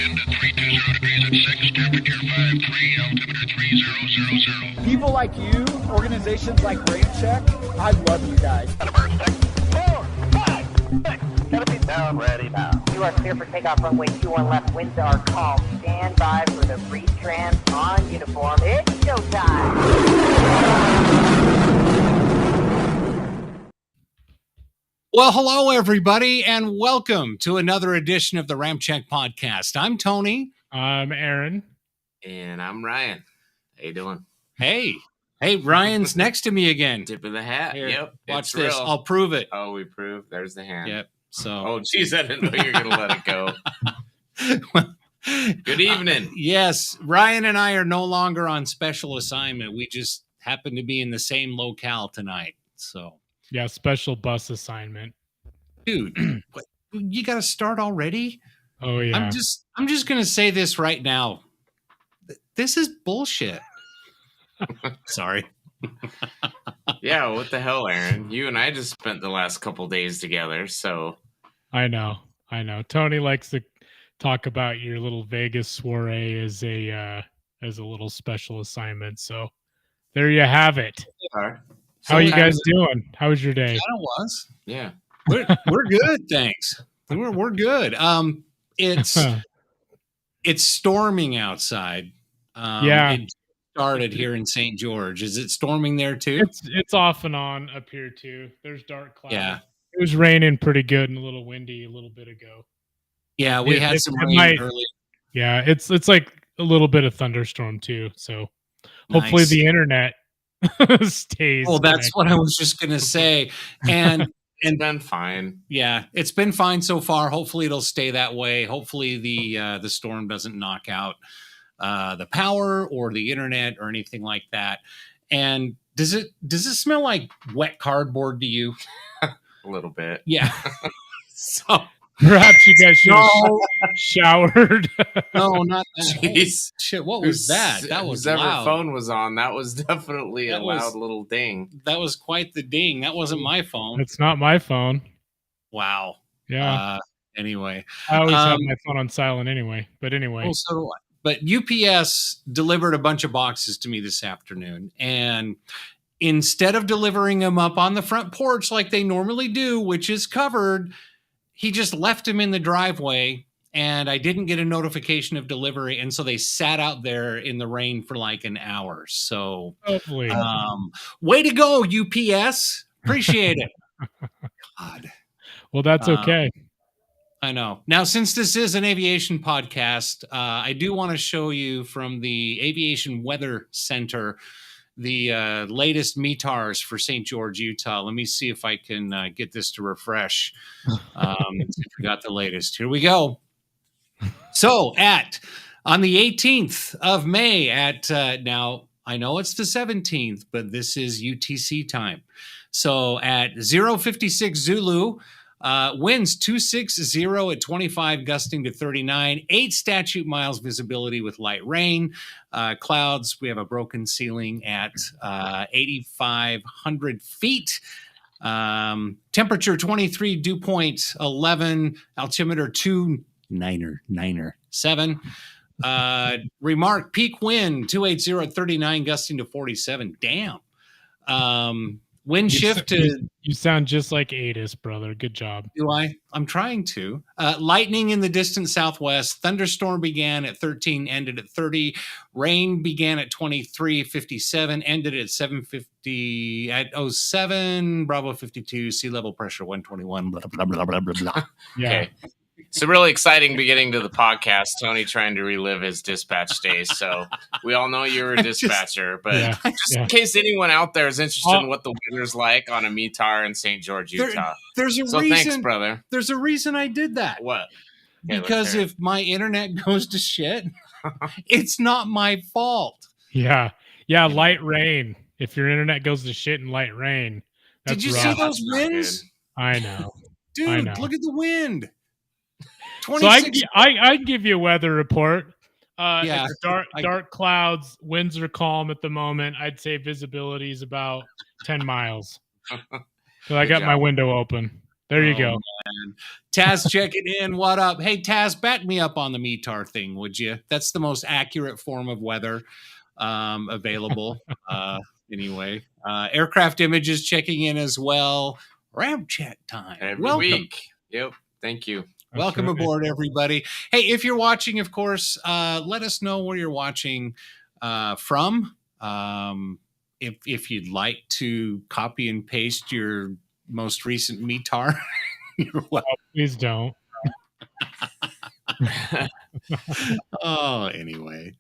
wind at 320 degrees at 6, temperature 53, altimeter 3000. People like you, organizations like RampCheck, I love you guys. 4, 5, 6, gotta be down, ready now. You are clear for takeoff runway 21 left. Winds are calm. Stand by for the retrans on uniform. It's showtime. Well, hello, everybody, and welcome to another edition of the RampCheck Podcast. I'm Tony. I'm Aaron. And I'm Ryan. How you doing? Hey, Ryan's next to me again. Tip of the hat. Here, Yep. watch this. Real. I'll prove it. Oh, we prove. There's the hand. Yep. So. Oh, geez, I didn't know you were going to let it go. Good evening. Yes, Ryan and I are no longer on special assignment. We just happen to be in the same locale tonight. So. Yeah, special bus assignment. Dude, you got to start already? Oh, yeah. I'm just going to say this right now. This is bullshit. Sorry. Yeah, what the hell, Aaron? You and I just spent the last couple days together, so. I know. Tony likes to talk about your little Vegas soiree as a little special assignment. So there you have it. How are you guys doing? How was your day? Kind of was. Yeah. We're good, thanks. We're good. It's storming outside. It started here in St. George. Is it storming there too? It's off and on up here too. There's dark clouds. Yeah. It was raining pretty good and a little windy a little bit ago. Yeah, we had some rain early. Yeah, it's like a little bit of thunderstorm too. So hopefully the internet stays. Well, that's what I was just gonna say. And been fine. Yeah, it's been fine so far. Hopefully it'll stay that way. Hopefully the storm doesn't knock out the power or the internet or anything like that. And does it smell like wet cardboard to you? A little bit. Yeah. So perhaps you guys should have showered. No, not that. Jeez. Shit, what was that? That was whoever loud. phone was on. That was definitely a loud little ding. That was quite the ding. That wasn't my phone. It's not my phone. Wow. Yeah. Anyway. I always have my phone on silent anyway. But anyway. Well, so do I. But UPS delivered a bunch of boxes to me this afternoon. And instead of delivering them up on the front porch like they normally do, which is covered, he just left them in the driveway, and I didn't get a notification of delivery. And so they sat out there in the rain for like an hour. So hopefully, way to go, UPS. Appreciate it. God. Well, that's okay. I know. Now, since this is an aviation podcast, I do want to show you from the Aviation Weather Center the latest METARs for St. George, Utah. Let me see if I can get this to refresh. If we got the latest. Here we go. So on the 18th of May now I know it's the 17th, but this is UTC time. So at 0:56 Zulu, winds 260 at 25, gusting to 39, 8 statute miles visibility with light rain. Clouds, we have a broken ceiling at 8,500 feet. Temperature 23, dew point 11, altimeter 297. Remark peak wind 280 at 39, gusting to 47. Damn. Wind shift to... You sound just like Adis, brother. Good job. Do I? I'm trying to. Lightning in the distant southwest. Thunderstorm began at 13, ended at 30. Rain began at 23:57, ended at 7:50 at 07. Bravo 52. Sea level pressure 121. Blah blah blah blah blah blah. Yeah. Okay. It's a really exciting beginning to the podcast. Tony trying to relive his dispatch days. So we all know you're a dispatcher, but in case anyone out there is interested in what the weather's like on a METAR in St. George, Utah. There's a reason. Thanks, brother. There's a reason I did that. What? Because if my internet goes to shit, it's not my fault. Yeah. Yeah. Light rain. If your internet goes to shit in light rain. Did you see those winds? I know. Dude, look at the wind. So I give you a weather report. It's dark clouds. Winds are calm at the moment. I'd say visibility is about 10 miles. So I got my window open. There you go. Man. Taz checking in. What up? Hey, Taz, back me up on the METAR thing, would you? That's the most accurate form of weather available. Anyway, aircraft images checking in as well. RampCheck time. Every week. Yep. Thank you. Welcome aboard, everybody. Hey, if you're watching, of course, let us know where you're watching from. If you'd like to copy and paste your most recent METAR, you're welcome. Please don't. Anyway.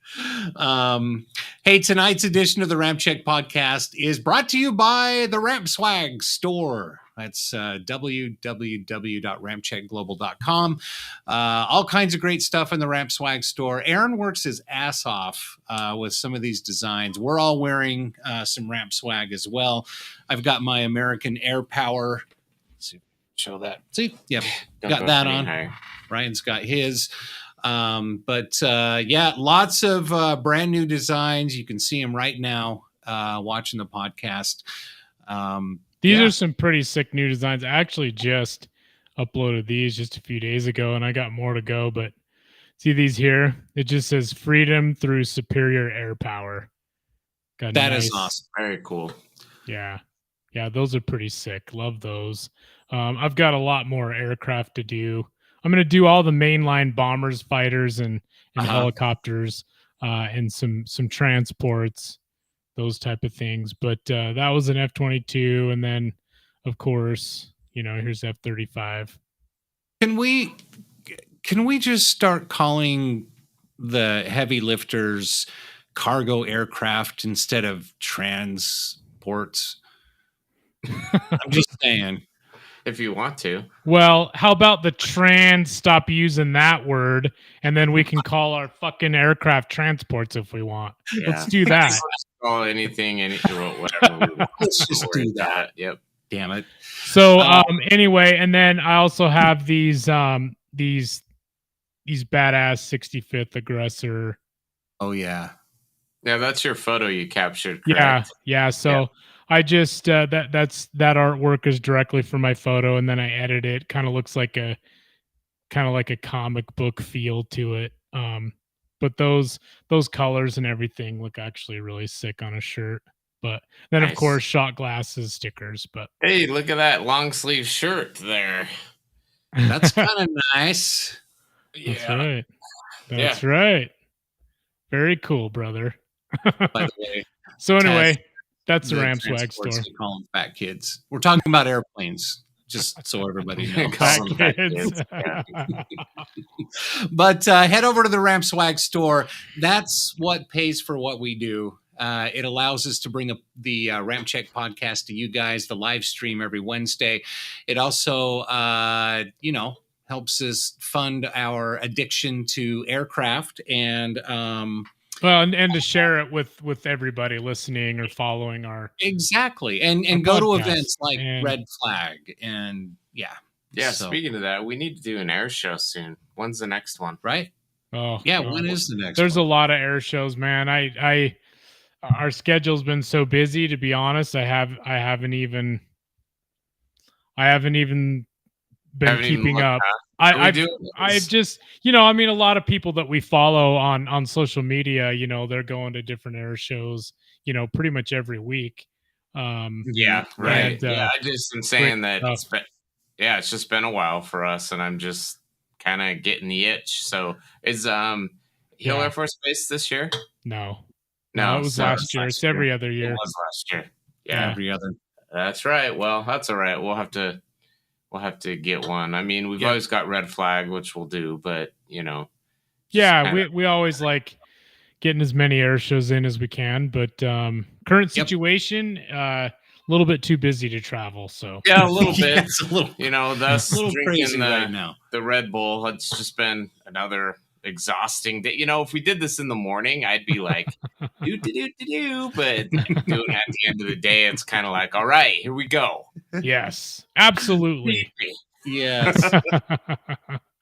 Hey, tonight's edition of the RampCheck Podcast is brought to you by the Ramp Swag Store. That's www.rampcheckglobal.com. All kinds of great stuff in the Ramp Swag Store. Aaron works his ass off with some of these designs. We're all wearing some Ramp Swag as well. I've got my American Air Power. Let's see, show that. See, yep, got that on. Higher. Ryan's got his. Yeah, lots of brand new designs. You can see them right now watching the podcast. These are some pretty sick new designs. I actually just uploaded these just a few days ago, and I got more to go. But see these here? It just says freedom through superior air power. That is awesome. Very cool. Yeah. Yeah, those are pretty sick. Love those. I've got a lot more aircraft to do. I'm going to do all the mainline bombers, fighters, and helicopters, and some transports, those type of things. But that was an F-22, and then, of course, here's F-35. Can we just start calling the heavy lifters cargo aircraft instead of transports? I'm just saying. If you want to. Well, how about the trans stop using that word, and then we can call our fucking aircraft transports if we want. Yeah. Let's do that. Let's call anything, whatever. Let's just do that. Yep. Damn it. So anyway, and then I also have these badass 65th Aggressor. Oh yeah. Yeah, that's your photo you captured. Correct? Yeah. So I just that artwork is directly for my photo, and then I edit it. Kind of looks like a comic book feel to it. But those colors and everything look actually really sick on a shirt. But then of course shot glasses, stickers. But hey, look at that long sleeve shirt there. That's kind of nice. That's right. That's right. Very cool, brother. By the way. So anyway. That's the Ramp Swag Store. Call them fat kids. We're talking about airplanes, just so everybody knows. Fat kids. But head over to the Ramp Swag Store. That's what pays for what we do. It allows us to bring up the RampCheck podcast to you guys, the live stream every Wednesday. It also, helps us fund our addiction to aircraft and and to share it with everybody listening or following our exactly and go to events like Red Flag and so. Speaking of that, we need to do an air show soon. When's the next one? Right? Oh yeah, when is the next There's one? A lot of air shows, man. Our schedule's been so busy, to be honest. I haven't even been keeping up. I've just, a lot of people that we follow on social media, they're going to different air shows, pretty much every week. Yeah, right. And, I just am saying that it's just been a while for us, and I'm just kind of getting the itch. So is Hill Air Force Base this year? No, it was last year. It's every other year. It was last year. Yeah, every other. That's right. Well, that's all right. We'll have to get one. I mean, we've always got Red Flag, which we'll do, but we always like getting as many air shows in as we can. But current situation, a little bit too busy to travel. So a little bit. It's a little, that's a little drinking crazy right now. The Red Bull. It's just been another exhausting day. If we did this in the morning, I'd be like, do. But doing it at the end of the day, it's kind of like, all right, here we go. Yes, absolutely. Yes.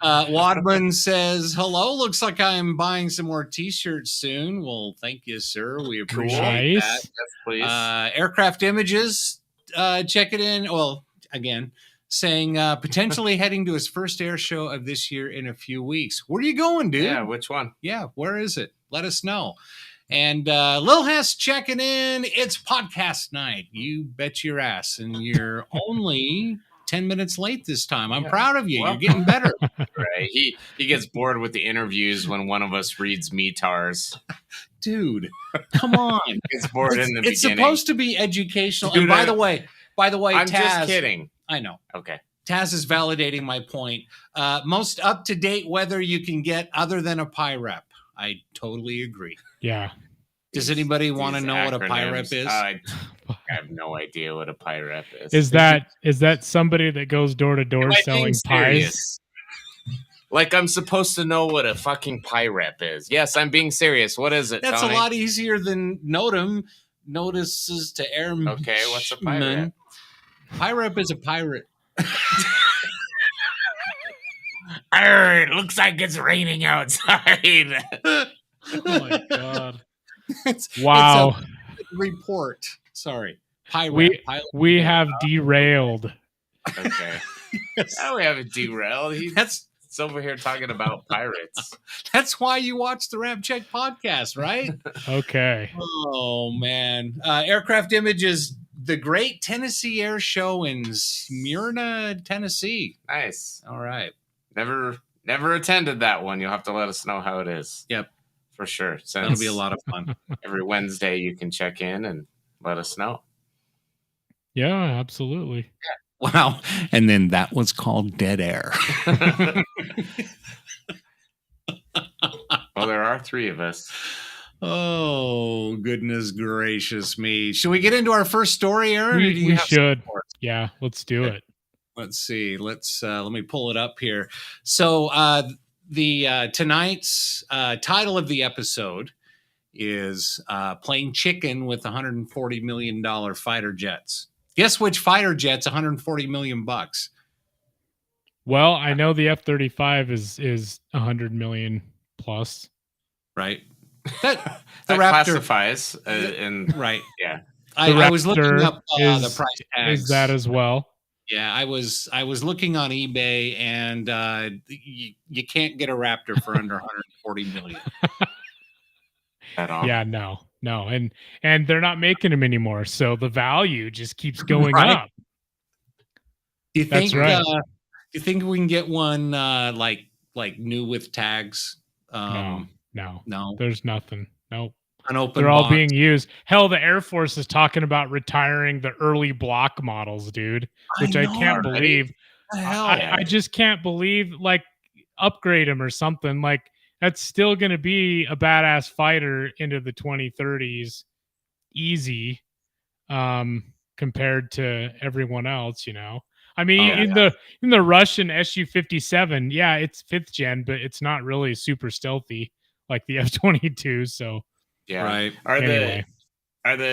Wadman says, hello, looks like I'm buying some more t-shirts soon. Well, thank you, sir. We appreciate that. Yes, please. Aircraft images, check it in. Well, again, saying potentially heading to his first air show of this year in a few weeks. Where are you going, dude? Yeah, which one? Yeah, where is it? Let us know. And Lil Hess checking in. It's podcast night. You bet your ass. And you're only 10 minutes late this time. I'm proud of you. Well, you're getting better. Right. He gets bored with the interviews when one of us reads METARs. Dude, come on. It's bored in the beginning. It's supposed to be educational. Dude, and by the way, I'm Taz, just kidding. I know. Okay. Taz is validating my point. Most up-to-date weather you can get other than a PIREP. I totally agree. Yeah. Does anybody want to know what a PIREP is? I have no idea what a PIREP is. Is that somebody that goes door to door selling pies? Like I'm supposed to know what a fucking PIREP is. Yes, I'm being serious. What is it, That's Tony? A lot easier than NOTAM, notices to airmen. Okay, what's a PIREP? PIREP is a pirate. It looks like it's raining outside. Oh my god! Wow. It's a report. Sorry, pirate. We have derailed. Okay. Yes. Now we haven't derailed. It's over here talking about pirates. That's why you watch the RampCheck podcast, right? Okay. Oh man, aircraft images. The Great Tennessee Air Show in Smyrna, Tennessee. Nice. All right. Never attended that one. You'll have to let us know how it is. Yep. For sure. So it'll be a lot of fun. Every Wednesday you can check in and let us know. Yeah, absolutely. Wow. And then that was called Dead Air. Well, there are 3 of us. Oh, goodness gracious me. Should we get into our first story, Aaron? We should. Yeah, let's do it. Let's see. Let me pull it up here. So the tonight's title of the episode is Playing Chicken with $140 million fighter jets. Guess which fighter jet's $140 million bucks? Well, I know the F-35 is $100 million plus. Right. That classifies right. Yeah. I was looking up the price tags. Is that as well? Yeah, I was looking on eBay, and you can't get a Raptor for under 140 million. At all. Yeah, no, and they're not making them anymore, so the value just keeps going up. Do you think? That's right. Do you think we can get one like new with tags? No, there's nothing. Nope. An open They're all box. being used. Hell, the Air Force is talking about retiring the early block models, dude, which I can't believe. I just can't believe, like, upgrade them or something. Like, that's still going to be a badass fighter into the 2030s. Easy. Compared to everyone else, you know. I mean, in the Russian Su-57, yeah, it's 5th gen, but it's not really super stealthy like the F-22, so yeah. Right. Are the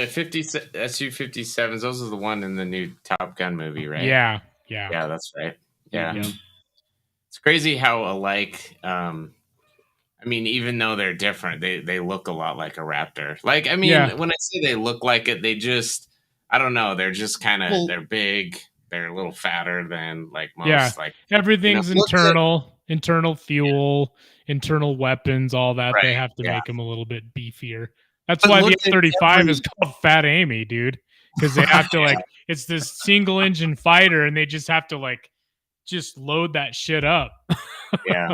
Su-57s? Those are the one in the new Top Gun movie, right? Yeah, that's right. Yeah. It's crazy how alike. I mean, even though they're different, they look a lot like a Raptor. Like, I mean, when I say they look like it, they just, I don't know, they're just kind of they're big. They're a little fatter than like most. Yeah, like everything's internal fuel, internal weapons, all that. Right, they have to make them a little bit beefier. That's why the F-35 is called Fat Amy, dude. Because they have to it's this single engine fighter, and they just have to just load that shit up. Yeah.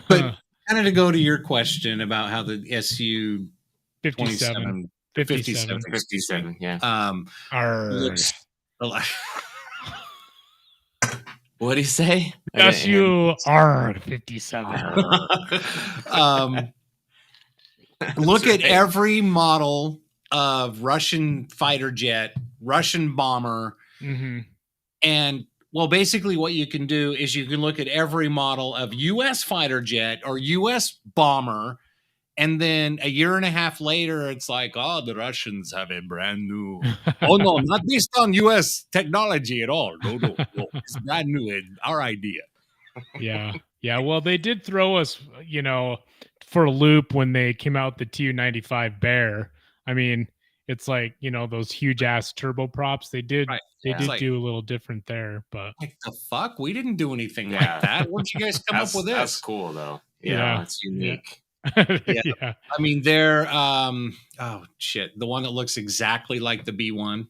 But kind of to go to your question about how the Su-57, 57, yeah. Looks What do you say? Su-57. Look at every model of Russian fighter jet, Russian bomber, and well, basically what you can do is you can look at every model of U.S. fighter jet or U.S. bomber, and then a year and a half later, it's like, oh, the Russians have a brand new. Oh no, not based on U.S. technology at all. No, it's brand new. It's our idea. Yeah. Well, they did throw us, for a loop when they came out with the Tu-95 Bear. I mean, it's like, those huge ass turboprops. They did Like, do a little different there, but like the fuck, we didn't do anything like that. Where'd you guys come up with this? That's cool though. Yeah. It's unique. Yeah. I mean, they're the one that looks exactly like the B1.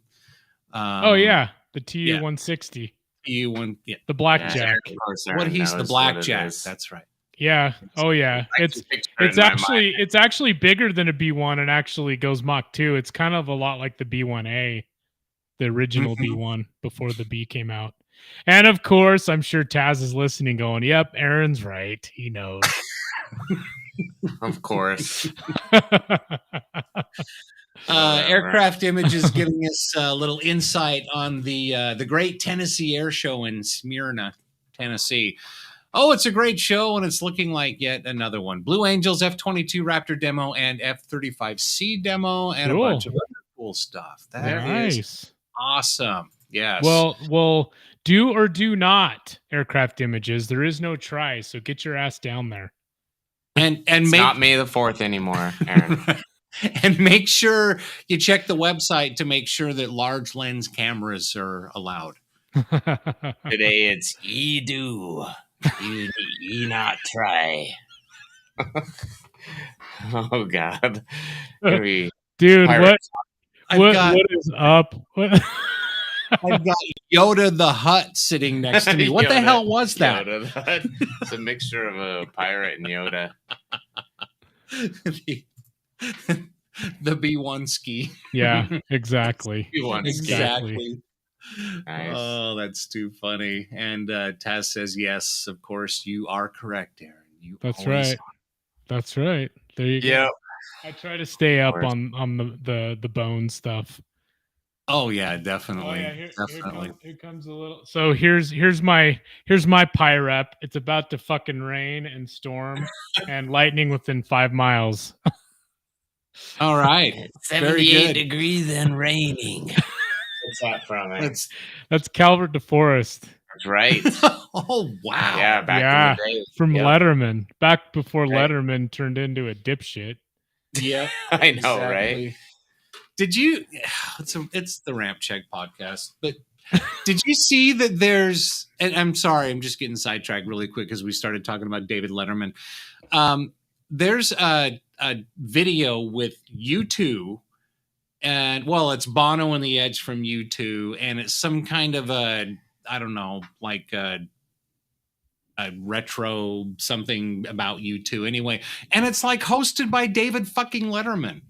The TU-160. TU-1, the blackjack. He's the blackjack. That's right. Yeah. Oh yeah. It's actually bigger than a B1 and actually goes Mach 2. It's kind of a lot like the B1A, the original B1 before the B came out. And of course, I'm sure Taz is listening, going, "Yep, Aaron's right. He knows." Of course. Aircraft Images giving us a little insight on the Great Tennessee Air Show in Smyrna, Tennessee. Oh, it's a great show, and it's looking like yet another one. Blue Angels F-22 Raptor demo and F-35C demo and a bunch of other cool stuff. That is awesome. Yes. Well, do or do not, Aircraft Images. There is no try, so get your ass down there. And it's not May the 4th anymore, Aaron. And make sure you check the website to make sure that large lens cameras are allowed. Today it's do. You not try. Oh God. Dude, what is up? I've got Yoda the Hutt sitting next to me. What the hell was that? Yoda the Hutt. It's a mixture of a pirate and Yoda. The B1 ski. Yeah, exactly. B1 exactly. Nice. Oh, that's too funny. And Taz says, yes, of course, you are correct, Aaron. That's right. That's right. There you go. I try to stay up on the bone stuff. Oh yeah, definitely. Oh, yeah. Definitely. Here comes a little. So here's my PIREP. It's about to fucking rain and storm and lightning within 5 miles. All right. 78 degrees and raining. What's that from? That's Calvert DeForest. That's right. Oh wow. Yeah, back in the day. From Letterman. Back before Letterman turned into a dipshit. Yeah. I know, right? Did you it's the RampCheck podcast, but did you see that there's, and I'm sorry, I'm just getting sidetracked really quick because we started talking about David Letterman. There's a video with U2, and it's Bono and the Edge from U2, and it's some kind of a retro something about U2 anyway, and it's like hosted by David fucking Letterman.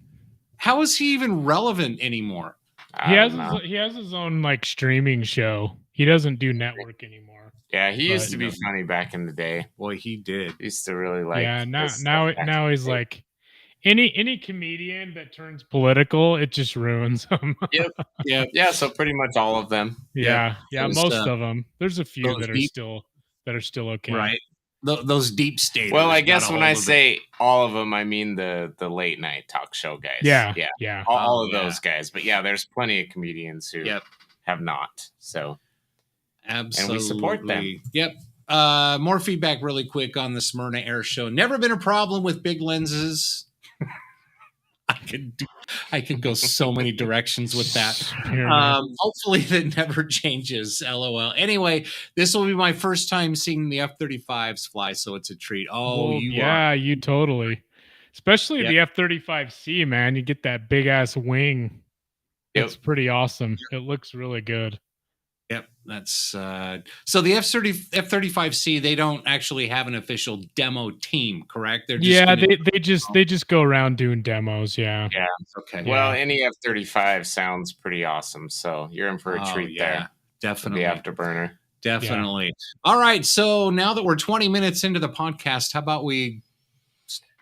How is he even relevant anymore? He has his own like streaming show. He doesn't do network anymore. Yeah, he used to be funny back in the day. Boy, he did. He used to really like. Yeah, now he's like any comedian that turns political, it just ruins him. Yep. Yeah. So pretty much all of them. Yeah. Most of them. There's a few that are still okay. Right. Those deep staters. Well, I guess when I say all of them, I mean the late night talk show guys. Yeah. All of those guys. But yeah, there's plenty of comedians who have not. So absolutely, and we support them. Yep. More feedback really quick on the Smyrna Air Show. Never been a problem with big lenses. I could go so many directions with that. Hopefully that never changes. LOL. Anyway, this will be my first time seeing the F-35s fly, so it's a treat. You totally. Especially the F-35C, man. You get that big ass wing. It's pretty awesome. It looks really good. Yep, that's so the F-35C. They don't actually have an official demo team, correct? They're just they just go around doing demos. Yeah. Okay. Well, any F-35 sounds pretty awesome, so you're in for a treat there. Definitely, the afterburner. Definitely. Yeah. All right. So now that we're 20 minutes into the podcast, how about we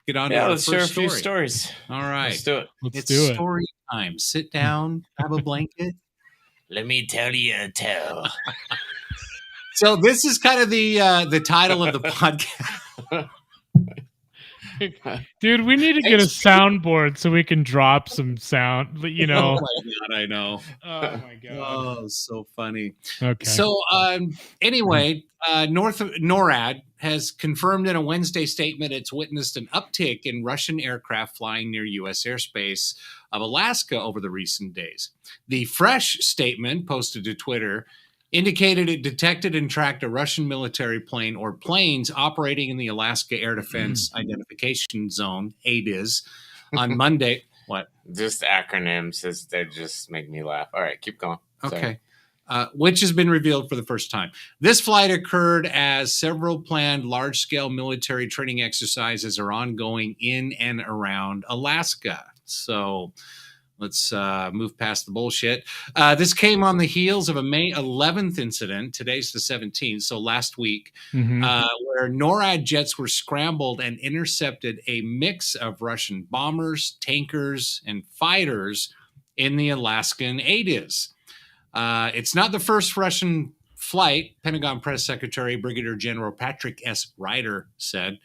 get on to our let's first share a few story? stories. All right, let's do it. It's story time. Sit down, have a blanket. Let me tell you a tale. So this is kind of the title of the podcast. Dude, we need to get a soundboard so we can drop some sound, you know. Oh my God, I know. Oh my God. Oh, so funny. Okay. So anyway, NORAD has confirmed in a Wednesday statement it's witnessed an uptick in Russian aircraft flying near U.S. airspace of Alaska over the recent days. The fresh statement posted to Twitter indicated it detected and tracked a Russian military plane or planes operating in the Alaska Air Defense Identification Zone, ADIZ, on Monday. What? Just acronyms, they just make me laugh. All right, keep going. Okay. Which has been revealed for the first time. This flight occurred as several planned large-scale military training exercises are ongoing in and around Alaska. So let's move past the bullshit. This came on the heels of a May 11th incident. Today's the 17th, so last week, where NORAD jets were scrambled and intercepted a mix of Russian bombers, tankers, and fighters in the Alaskan ADIZ. It's not the first Russian flight, Pentagon Press Secretary Brigadier General Patrick S. Ryder said,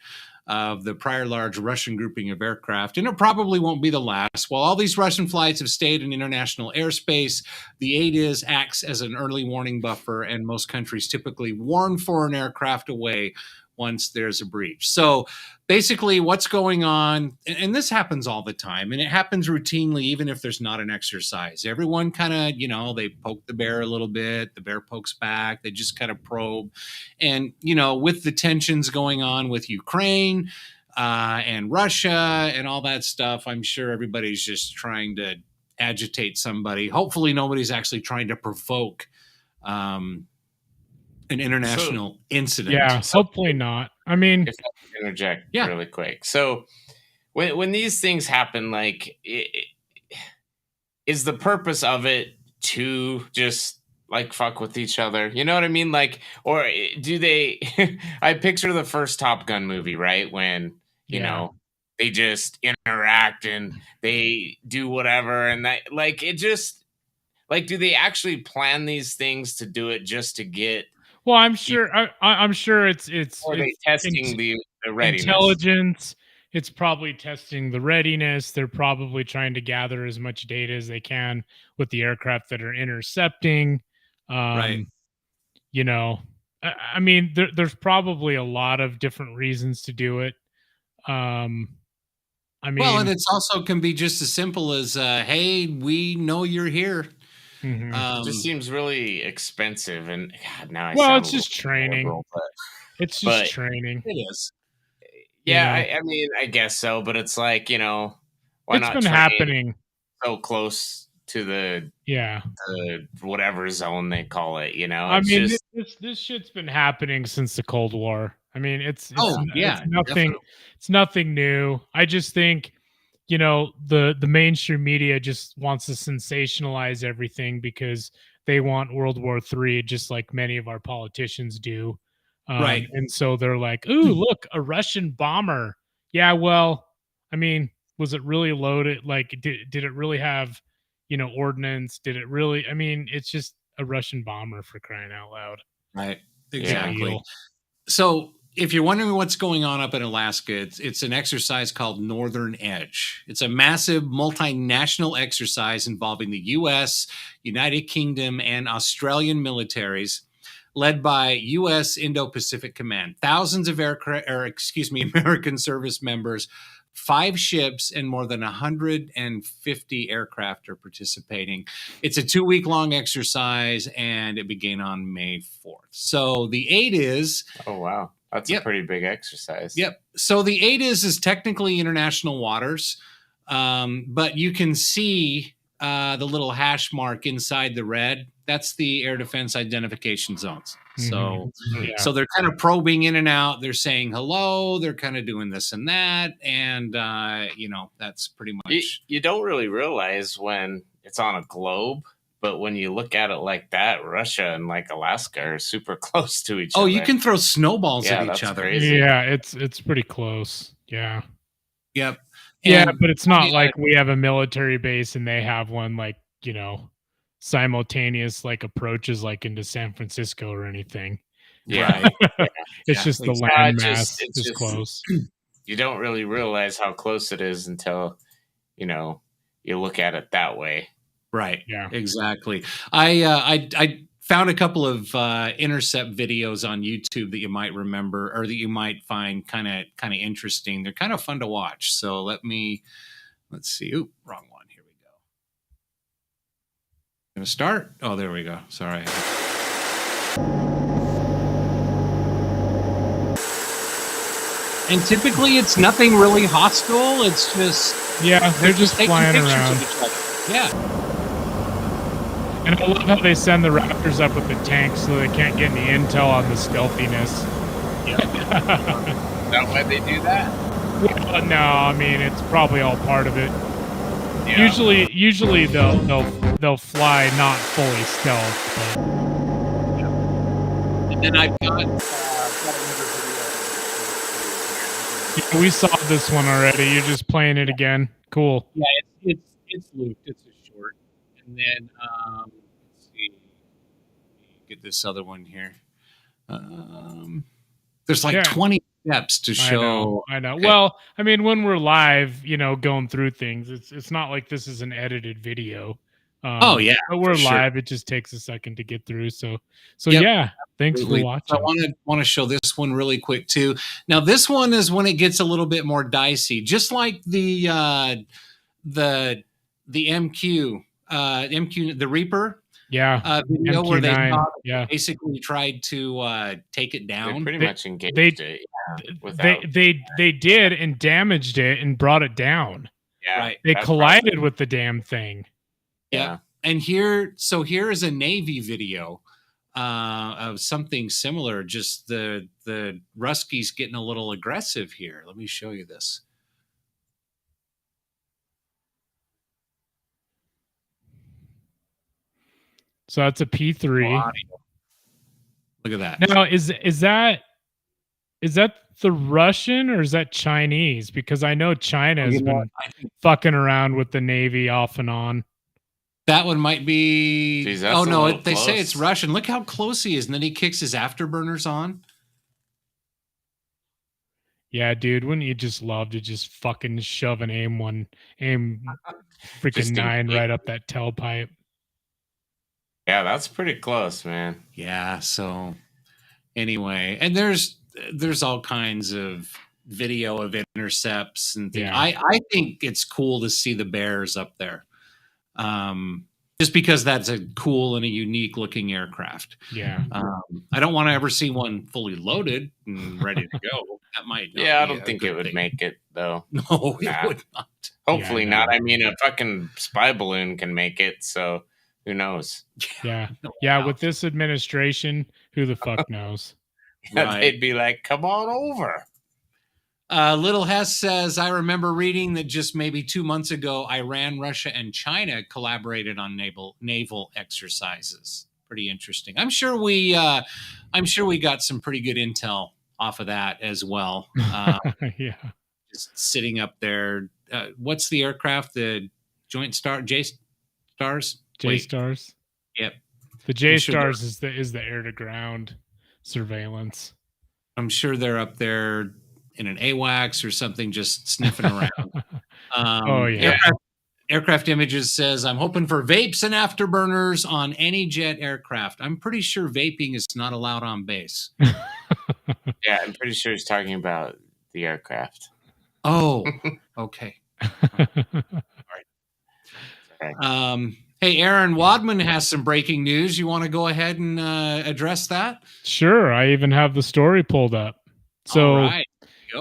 of the prior large Russian grouping of aircraft, and it probably won't be the last. While all these Russian flights have stayed in international airspace, the ADIZ acts as an early warning buffer, and most countries typically warn foreign aircraft away once there's a breach. So basically what's going on, and this happens all the time, and it happens routinely, even if there's not an exercise. Everyone kind of, they poke the bear a little bit, the bear pokes back, they just kind of probe. And, with the tensions going on with Ukraine and Russia and all that stuff, I'm sure everybody's just trying to agitate somebody. Hopefully nobody's actually trying to provoke an international incident. Yeah, hopefully not. I mean, if I can interject really quick. So when these things happen, is the purpose of it to just fuck with each other? You know what I mean? Or do they, I picture the first Top Gun movie, right? When, you know, they just interact and they do whatever. And that, it just, do they actually plan these things to do it just to get, well, I'm sure. I'm sure it's. Or are they testing the readiness? Intelligence. It's probably testing the readiness. They're probably trying to gather as much data as they can with the aircraft that are intercepting. Right. I mean, there's probably a lot of different reasons to do it. I mean, well, and it's also can be just as simple as, hey, we know you're here. It just seems really expensive, and God, now it's just training. It's just training. It is. Yeah, I mean, I guess so, but it's why it's not? It's been happening so close to the whatever zone they call it. I mean, just, this shit's been happening since the Cold War. I mean, it's nothing. Definitely. It's nothing new. I just think. The mainstream media just wants to sensationalize everything because they want World War III, just like many of our politicians do. Right. And so they're like, ooh, look, a Russian bomber. Yeah, well, I mean, was it really loaded? Did it really have, ordnance? Did it really? I mean, it's just a Russian bomber, for crying out loud. Right. Exactly. So if you're wondering what's going on up in Alaska, it's an exercise called Northern Edge. It's a massive multinational exercise involving the U.S., United Kingdom, and Australian militaries, led by U.S. Indo-Pacific Command. Thousands of American service members, 5 ships, and more than 150 aircraft are participating. It's a 2-week-long exercise, and it began on May 4th. So the ADIZ... Oh, wow. That's a pretty big exercise. Yep. So the ADIZ is technically international waters, but you can see the little hash mark inside the red. That's the air defense identification zones. So, so they're kind of probing in and out. They're saying hello. They're kind of doing this and that, and that's pretty much. You don't really realize when it's on a globe. But when you look at it like that, Russia and Alaska are super close to each other. Oh, you can throw snowballs at each other. Crazy. Yeah, it's pretty close. Yeah. Yep. But it's not like we have a military base and they have one simultaneous approaches into San Francisco or anything. Yeah. It's just the landmass is close. You don't really realize how close it is until, you look at it that way. Right. Yeah. Exactly. I found a couple of intercept videos on YouTube that you might remember or that you might find kind of interesting. They're kind of fun to watch. So let's see. Ooh, wrong one. Here we go. Gonna start. Oh, there we go. Sorry. And typically, it's nothing really hostile. It's just they're just taking flying pictures around. of each other. Yeah. And I love how they send the Raptors up with the tanks so they can't get any intel on the stealthiness. Yeah. Is that why they do that? Well, no, I mean it's probably all part of it. Yeah. Usually they'll fly not fully stealth. But... And then I've got another video. we saw this one already. You're just playing it again. Cool. Yeah, it's looped. It's a short. And then let's see. Get this other one here. There's like 20 steps to show. I know. Okay. Well, I mean, when we're live, going through things, it's not like this is an edited video. But we're live. Sure. It just takes a second to get through. So yeah. Thanks for watching. I want to show this one really quick too. Now, this one is when it gets a little bit more dicey, just like the MQ, the Reaper. Yeah, video where they basically tried to take it down. They pretty much engaged it. They did and damaged it and brought it down. Yeah, right. They collided with the damn thing. Yeah. And here is a Navy video of something similar. Just the Ruskies getting a little aggressive here. Let me show you this. So that's a P3. Look at that. Now, is that the Russian or is that Chinese? Because I know China has been fucking around with the Navy off and on. That one might be. Jeez, they say it's Russian. Look how close he is, and then he kicks his afterburners on. Yeah, dude, wouldn't you just love to just fucking shove an aim freaking 9 right up that tailpipe? Yeah, that's pretty close, man. Yeah. So anyway, and there's all kinds of video of intercepts and things. Yeah. I think it's cool to see the bears up there. Just because that's a cool and a unique looking aircraft. Yeah. I don't want to ever see one fully loaded and ready to go. That might not I don't think it would make it though. No, it would not. Hopefully not. I mean, a fucking spy balloon can make it, so who knows? Yeah. Yeah, with this administration, who the fuck knows? Right. They'd be like, come on over. Little Hess says, I remember reading that just maybe 2 months ago, Iran, Russia, and China collaborated on naval exercises. Pretty interesting. I'm sure we got some pretty good intel off of that as well. Yeah. Just sitting up there. What's the aircraft? The Joint Star J-Stars? J-Stars. Yep. The J-Stars is the air to ground surveillance. I'm sure they're up there in an AWACS or something, just sniffing around. Aircraft Images says, I'm hoping for vapes and afterburners on any jet aircraft. I'm pretty sure vaping is not allowed on base. Yeah, I'm pretty sure he's talking about the aircraft. Oh, okay. All right. Hey, Aaron Wadman has some breaking news. You want to go ahead and address that? Sure. I even have the story pulled up. So, all right.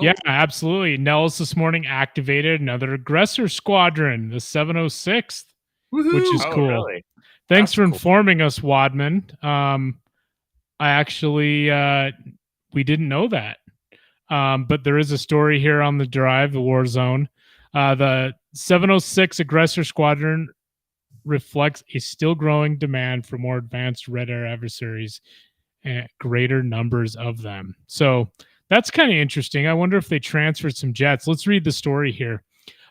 Yeah, absolutely. Nels this morning activated another aggressor squadron, the 706th, which is cool. Really? Thanks for informing us, Wadman. I actually, we didn't know that. But there is a story here on the drive, the War Zone. The 706 aggressor squadron reflects a still growing demand for more advanced red air adversaries and greater numbers of them. So that's kind of interesting. I wonder if they transferred some jets. Let's read the story here.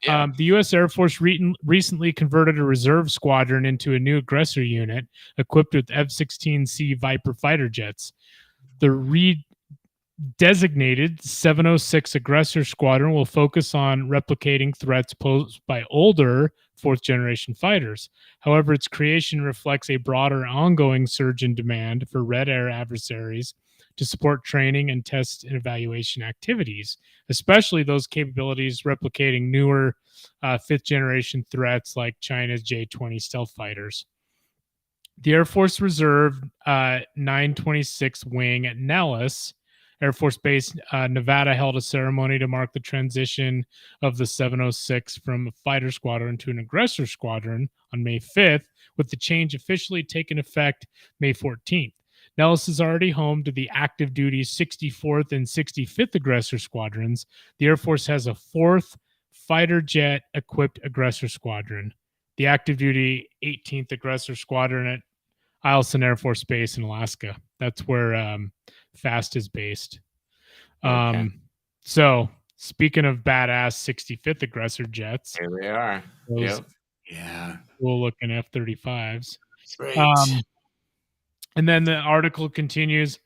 Yeah. The U.S. Air Force recently converted a reserve squadron into a new aggressor unit equipped with F-16C Viper fighter jets. The designated 706 aggressor squadron will focus on replicating threats posed by older fourth-generation fighters. However, its creation reflects a broader ongoing surge in demand for red air adversaries to support training and test and evaluation activities, especially those capabilities replicating newer fifth-generation threats like China's J-20 stealth fighters. The Air Force Reserve 926 Wing at Nellis Air Force Base, Nevada, held a ceremony to mark the transition of the 706 from a fighter squadron to an aggressor squadron on May 5th, with the change officially taking effect May 14th. Nellis is already home to the active duty 64th and 65th Aggressor Squadrons. The Air Force has a 4th fighter jet equipped aggressor squadron, the active duty 18th Aggressor Squadron at Eielson Air Force Base in Alaska. That's where FAST is based. So speaking of badass 65th Aggressor jets, here they are. Those cool looking F-35s. Great. And then the article continues.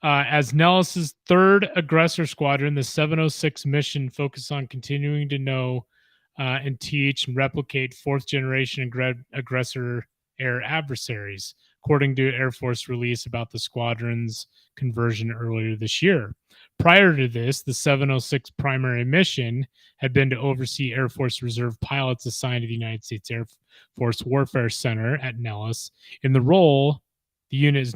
As Nellis's 3rd Aggressor Squadron, the 706 mission focused on continuing to know and teach and replicate 4th generation aggressor air adversaries, according to Air Force release about the squadron's conversion earlier this year. Prior to this, the 706 primary mission had been to oversee Air Force Reserve pilots assigned to the United States Air Force Warfare Center at Nellis. In the role, the unit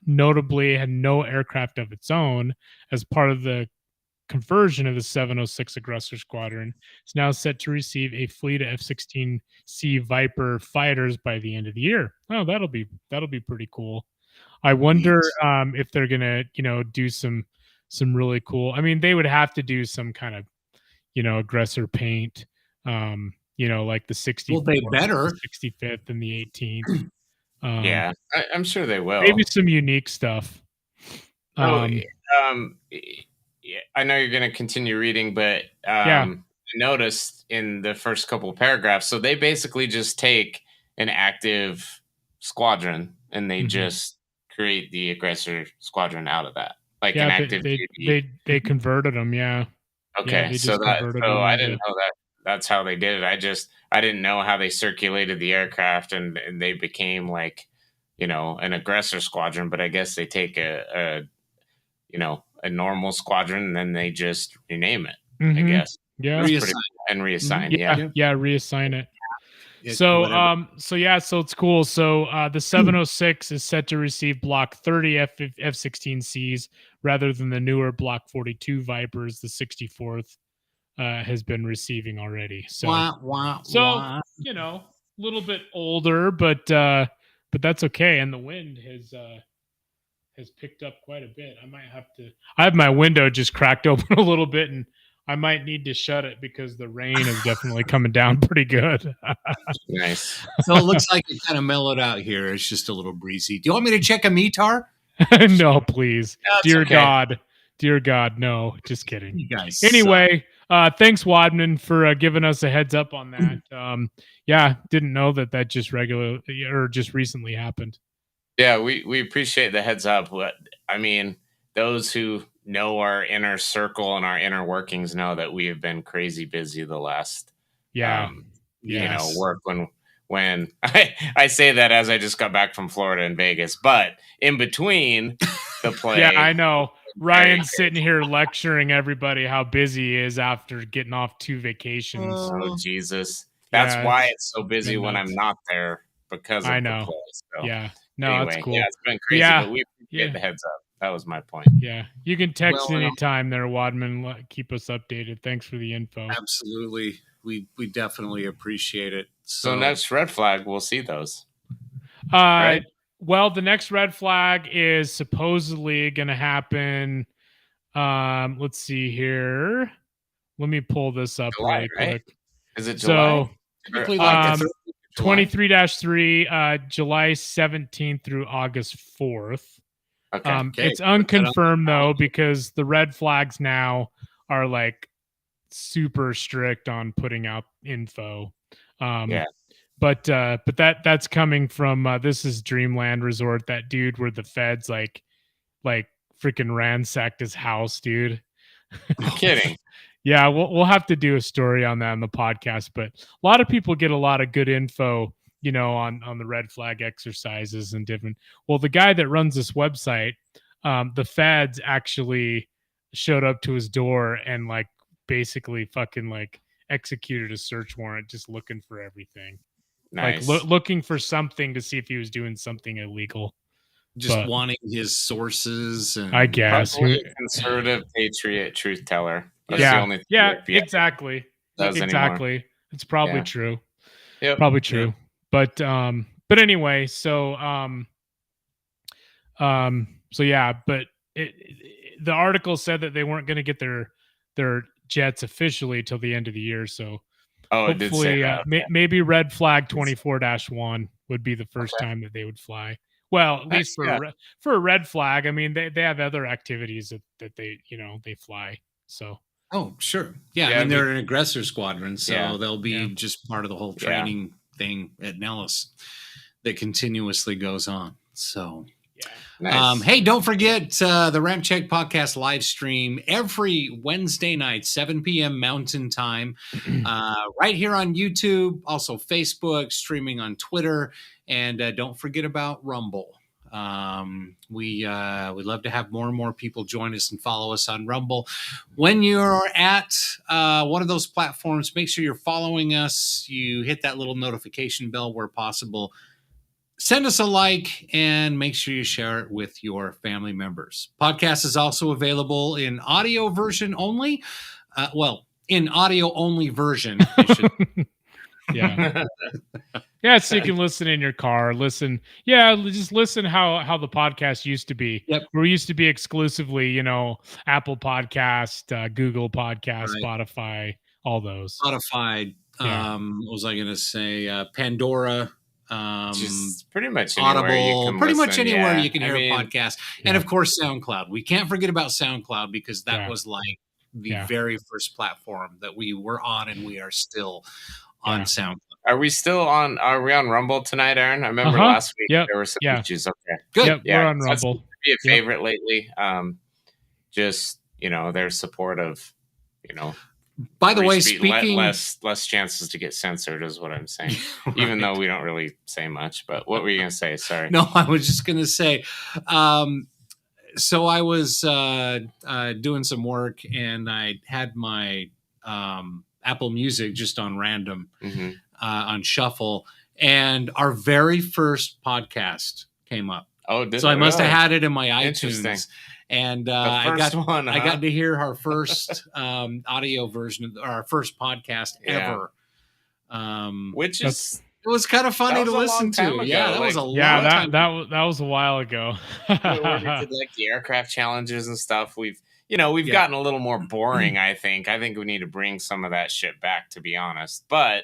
notably had no aircraft of its own. As part of the conversion of the 706 Aggressor Squadron, it's now set to receive a fleet of F-16C Viper fighters by the end of the year. Oh, that'll be pretty cool. I wonder if they're gonna, do some really cool. I mean, they would have to do some kind of, aggressor paint. Like the 60th, well, they better 65th, and the 18th. Yeah, I'm sure they will. Maybe some unique stuff. Yeah, I know you're going to continue reading, but I noticed in the first couple of paragraphs, so they basically just take an active squadron and they just create the aggressor squadron out of that, like an active. They converted them, yeah. Okay, yeah, so I didn't know that. That's how they did it. I didn't know how they circulated the aircraft and they became like, an aggressor squadron. But I guess they take a normal squadron and then they just rename it. I guess. Yeah. Reassign. Yeah. Reassign it. So it's cool. So the 706 is set to receive Block 30 F-16Cs rather than the newer Block 42 Vipers. The 64th. Has been receiving already. So, a little bit older, but that's okay. And the wind has picked up quite a bit. I have my window just cracked open a little bit, and I might need to shut it because the rain is definitely coming down pretty good. Nice. So it looks like it kind of mellowed out here. It's just a little breezy. Do you want me to check a METAR? No, please. Dear God, no. Just kidding. You guys. Anyway. Thanks, Wadman, for giving us a heads up on that. Didn't know that just recently happened. Yeah, we appreciate the heads up. But I mean, those who know our inner circle and our inner workings know that we have been crazy busy the last work when I say that as I just got back from Florida and Vegas, but in between the play. Yeah, I know. Ryan's sitting here lecturing everybody how busy he is after getting off 2 vacations. Oh, Jesus. That's why it's so busy when I'm not there because of the play. So. Yeah. No, anyway, that's cool. Yeah, it's been crazy, but we get the heads up. That was my point. Yeah. You can text anytime there, Wadman. Keep us updated. Thanks for the info. Absolutely. We definitely appreciate it. So next red flag, we'll see those. Right? Well, the next red flag is supposedly going to happen. Let's see here. Let me pull this up July, really quick. Is it July? So, 23-3, July 17th through August 4th. Okay. It's unconfirmed though, because the red flags now are like super strict on putting out info. But that's coming from this is Dreamland Resort, that dude where the feds like freaking ransacked his house, dude. You're kidding. Yeah, we'll have to do a story on that on the podcast, but a lot of people get a lot of good info, on the red flag exercises and different. Well, the guy that runs this website, the feds actually showed up to his door and basically fucking executed a search warrant just looking for everything. Nice. Like looking for something to see if he was doing something illegal. Just wanting his sources. And I guess. Probably a conservative patriot truth teller. That's yeah. the only thing Exactly. Exactly. Anymore. It's probably true. Yep. Probably true. Yep. But anyway, so but the article said that they weren't going to get their jets officially till the end of the year. So hopefully, it did say that. Maybe red flag 24-1 would be the first time that they would fly. Well, at least for a red flag. I mean, they have other activities that they they fly. So. Oh, sure. Yeah. I mean, they're an aggressor squadron, so they'll be just part of the whole training thing at Nellis that continuously goes on. So, nice. Hey, don't forget the RampCheck Podcast live stream every Wednesday night, 7 p.m. Mountain Time, right here on YouTube, also Facebook, streaming on Twitter, and don't forget about Rumble. We'd love to have more and more people join us and follow us on Rumble. When you're at one of those platforms, make sure you're following us. You hit that little notification bell where possible. Send us a like and make sure you share it with your family members. Podcast is also available in audio version only. In audio only version. Yeah, so you can listen in your car. Just listen how the podcast used to be. Yep. We used to be exclusively, Apple Podcast, Google Podcast, Spotify, all those. Spotify. What was I going to say? Pandora. Just pretty much Audible. Anywhere you can hear a podcast. Yeah. And of course, SoundCloud. We can't forget about SoundCloud because that was like the very first platform that we were on, and we are still on SoundCloud. Are we on Rumble tonight, Aaron? I remember last week there were some issues. Okay. Good. Yep, we're on Rumble. That's be a favorite lately. Just, their support of, by the way, speed, speaking less chances to get censored is what I'm saying. Even though we don't really say much, but what were you going to say? Sorry. No, I was just going to say, so I was doing some work and I had my Apple Music just on random, on shuffle, and our very first podcast came up. Oh, so I must have had it in my iTunes. Interesting. And I got to hear our first audio version of our first podcast ever. Which is it was kind of funny to listen to. Yeah, that was a long time. That was a while ago. We did like the aircraft challenges and stuff. We've gotten a little more boring. I think we need to bring some of that shit back, to be honest. But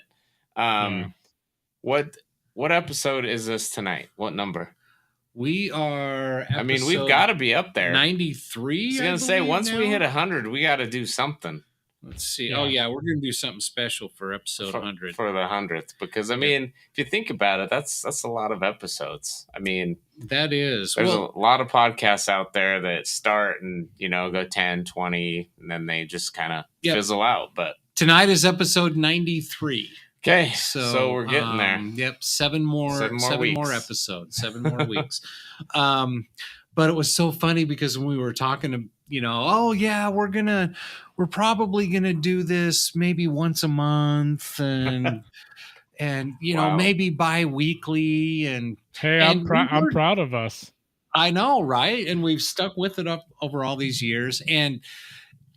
what episode is this tonight? What number? We are. We've got to be up there. 93. I was gonna say once we hit 100, we got to do something. Let's see. Yeah. Oh yeah, we're gonna do something special for episode 100 for the 100th, because if you think about it, that's a lot of episodes. That is. There's a lot of podcasts out there that start and go 10, 20, and then they just kind of fizzle out. But tonight is episode 93. Okay, so we're getting there. Yep, seven more episodes, 7 more weeks. But it was so funny because when we were talking to, we're probably gonna do this maybe once a month, and maybe bi-weekly, and hey, I'm proud of us. I know, right? And we've stuck with it up over all these years, and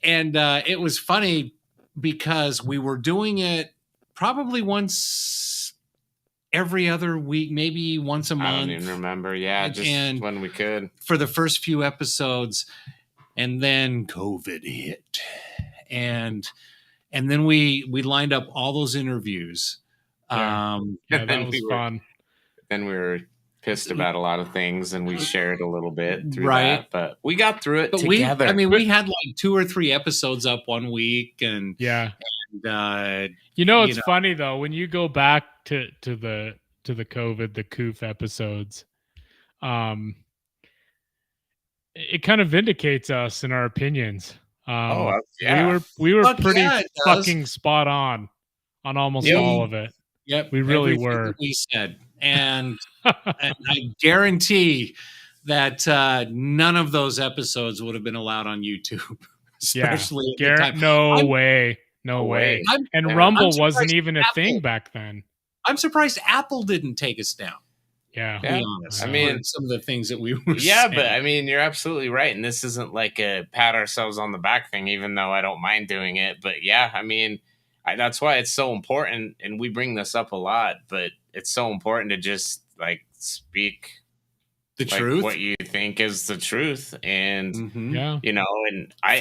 it was funny because we were doing it probably once every other week, maybe once a month. I don't even remember. Yeah, just when we could. For the first few episodes, and then COVID hit. And then we lined up all those interviews. That was fun. Then we were pissed about a lot of things, and we shared a little bit through that. But we got through it together. We had like 2 or 3 episodes up one week, and it's funny though when you go back to the COVID, the COOF episodes, it kind of vindicates us in our opinions. We were pretty fucking spot on almost all of it. Yep, we really were. We said, and I guarantee that none of those episodes would have been allowed on YouTube. Especially at the time. No way. And Rumble wasn't even a thing back then. I'm surprised Apple didn't take us down. Yeah. To be honest. I mean, some of the things that we were yeah, saying. but I mean, you're absolutely right. And this isn't like a pat ourselves on the back thing, even though I don't mind doing it. But yeah, I mean, that's why it's so important. And we bring this up a lot, but it's so important to just like speak the truth, what you think is the truth. And, you know, and I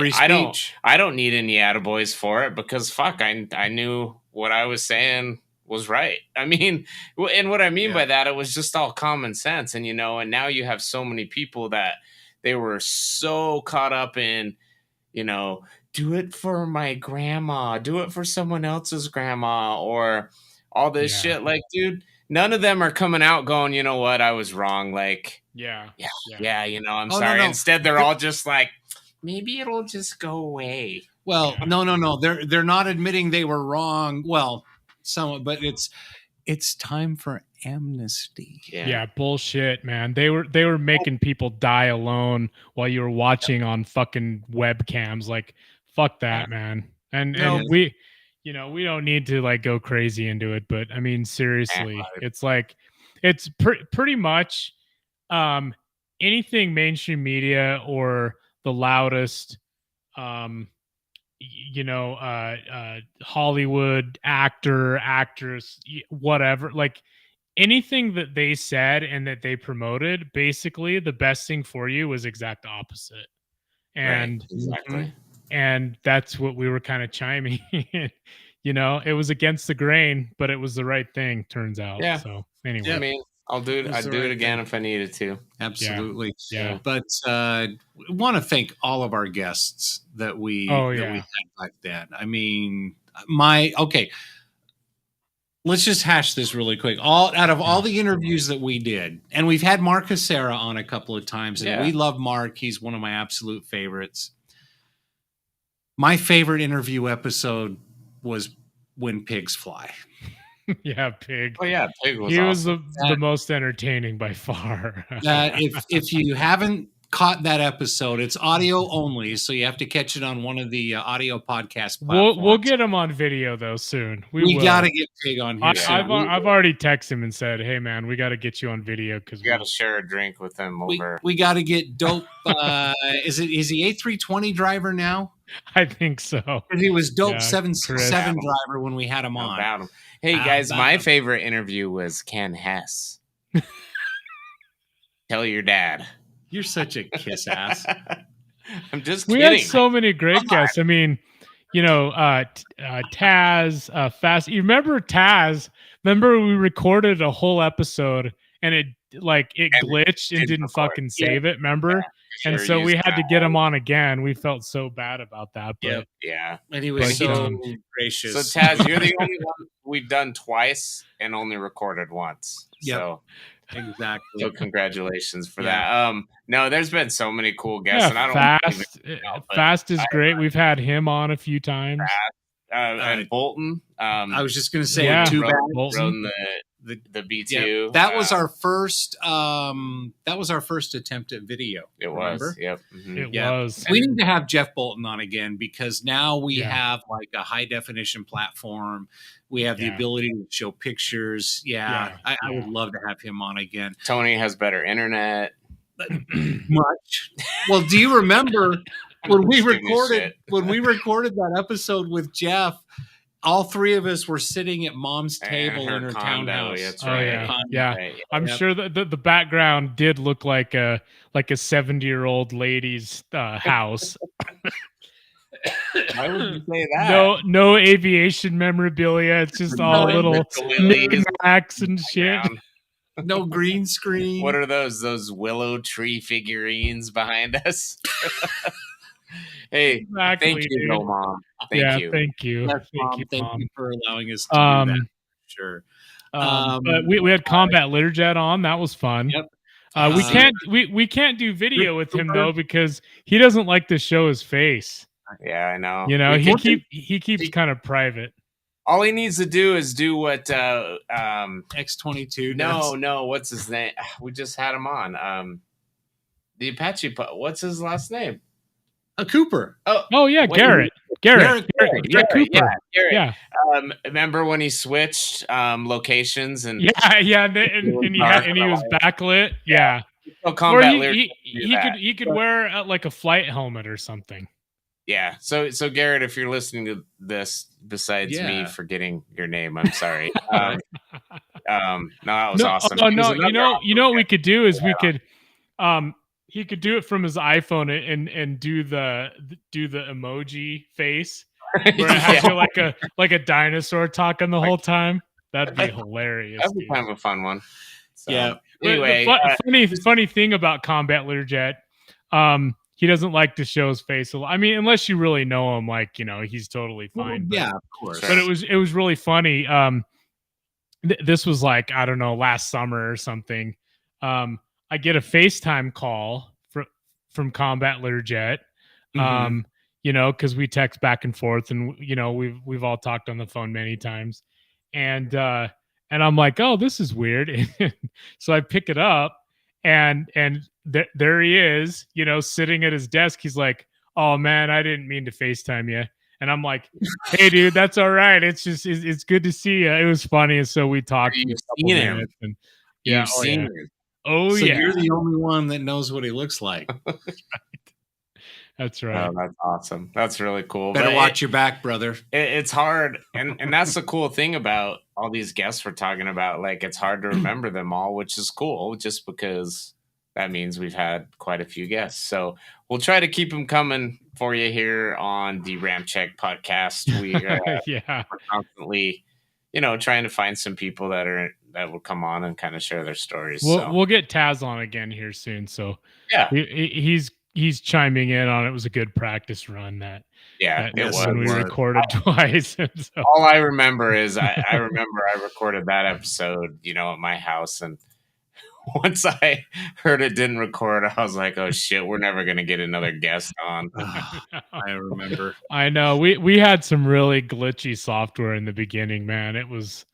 don't need any attaboys for it because fuck, I knew what I was saying was right. I mean, and what I mean by that, it was just all common sense. And, you know, and now you have so many people that they were so caught up in, you know, do it for my grandma, do it for someone else's grandma, or all this shit. Like, dude, none of them are coming out going, you know what, I was wrong. Like, you know, I'm sorry. No. Instead, they're all just like, maybe it'll just go away. Well, no. They're not admitting they were wrong. Well, somewhat, but it's time for amnesty. Yeah, bullshit, man. They were making people die alone while you were watching on fucking webcams. Like, fuck that, man. And we, you know, we don't need to like go crazy into it, but I mean, seriously, it's like it's pretty much anything mainstream media or the loudest Hollywood actor, actress, whatever, like anything that they said and that they promoted, basically the best thing for you was exact opposite. And and that's what we were kind of chiming. You know, it was against the grain, but it was the right thing, turns out. Yeah. So anyway. I mean, I'd do it again if I needed to. Absolutely. Yeah. But I want to thank all of our guests that we had back then. I mean, let's just hash this really quick. Out of all the interviews that we did, and we've had Mark Casera on a couple of times, and we love Mark. He's one of my absolute favorites. My favorite interview episode was When Pigs Fly. Yeah, Pig. Oh yeah, Pig was. He was the most entertaining by far. If you haven't caught that episode, it's audio only, so you have to catch it on one of the audio podcast platforms. We'll get him on video though soon. We got to get Pig on here. I've already texted him and said, "Hey man, we got to get you on video because we got to share a drink with him over." We got to get Dope. Is he A320 driver now? I think so. He was Dope 767 driver when we had him on. About him. Hey guys, my favorite interview was Ken Hess. Tell your dad. You're such a kiss ass. I'm just kidding. We had so many great guests. I mean, you know, Taz, Fast. You remember Taz? Remember we recorded a whole episode and it glitched and didn't fucking save it. Remember? And so we had to get him on again. We felt so bad about that. But and he was so gracious. So Taz, you're the only one we've done twice and only recorded once. Yep. So exactly. So congratulations for that. No, there's been so many cool guests, and I don't Fast is great. We've had him on a few times. And Bolton. I was just going to say, Bolton. The B2. Yeah, that was our first. That was our first attempt at video. It remember? Was. Yep. Mm-hmm. It was. We need to have Jeff Bolton on again because now we have like a high definition platform. We have the ability to show pictures. I would love to have him on again. Tony has better internet. Much. Well, do you remember when we recorded that episode with Jeff? All three of us were sitting at Mom's table in her townhouse. That's right. Right. I'm sure that the background did look like a 70-year-old lady's house. Why would you say that? No aviation memorabilia. It's just all little knickknacks and shit. No green screen. What are those willow tree figurines behind us? Hey, exactly, thank you, Mom. Thank you. Thank you. Yes, thank you for allowing us to do that. Sure. But we had Combat Litterjet on. That was fun. Yep. We can't do video with him though because he doesn't like to show his face. Yeah, I know. You know, he keeps kind of private. All he needs to do is do what X-22 does. No, what's his name? We just had him on. The Apache. What's his last name? Cooper. Oh yeah, Garrett. Garrett Cooper. Garrett. Remember when he switched locations and and he was backlit? Yeah. Or he could wear like a flight helmet or something. Yeah. So Garrett, if you're listening to this, besides me forgetting your name, I'm sorry. No, that was awesome. Oh no, you know what we could do is we could he could do it from his iPhone and do the emoji face where it has you like a dinosaur talking the whole time. That'd be hilarious. That'd be kind of a fun one. So, yeah. Anyway, funny thing about Combat Learjet, he doesn't like to show his face. I mean, unless you really know him, like, you know, he's totally fine. Well, yeah, of course. But it was really funny. This was like, I don't know, last summer or something. I get a FaceTime call from Combat Learjet. You know, because we text back and forth, and you know, we've all talked on the phone many times, and I'm like, oh, this is weird. So I pick it up, and there he is, you know, sitting at his desk. He's like, oh man, I didn't mean to FaceTime you. And I'm like, hey dude, that's all right. It's just, it's good to see you. It was funny. And so we talked. You've seen him. And, You've seen him. Oh so yeah. You're the only one that knows what he looks like. That's right. Oh, that's awesome. That's really cool. Better watch your back, brother. It's hard. And that's the cool thing about all these guests we're talking about. Like, it's hard to remember them all, which is cool just because that means we've had quite a few guests. So we'll try to keep them coming for you here on the RampCheck podcast. We're constantly, you know, trying to find some people that will come on and kind of share their stories. We'll get Taz on again here soon. So yeah, he's chiming in on it. Was a good practice run that it was when we recorded twice. So. All I remember is I remember I recorded that episode, you know, at my house, and once I heard it didn't record, I was like, oh shit, we're never gonna get another guest on. I remember. I know we had some really glitchy software in the beginning, man. It was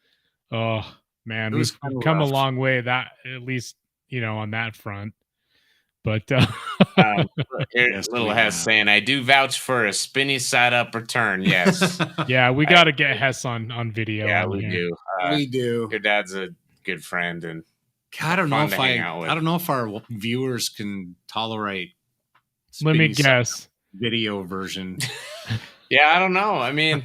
man, we've come a long way, that at least, you know, on that front. But here's Little Hess saying, I do vouch for a spinny side up return. Yes. Yeah, we got to get Hess on video. Yeah, we do. We do. Your dad's a good friend, and I don't know if our viewers can tolerate. Let me guess. Video version. Yeah, I don't know. I mean,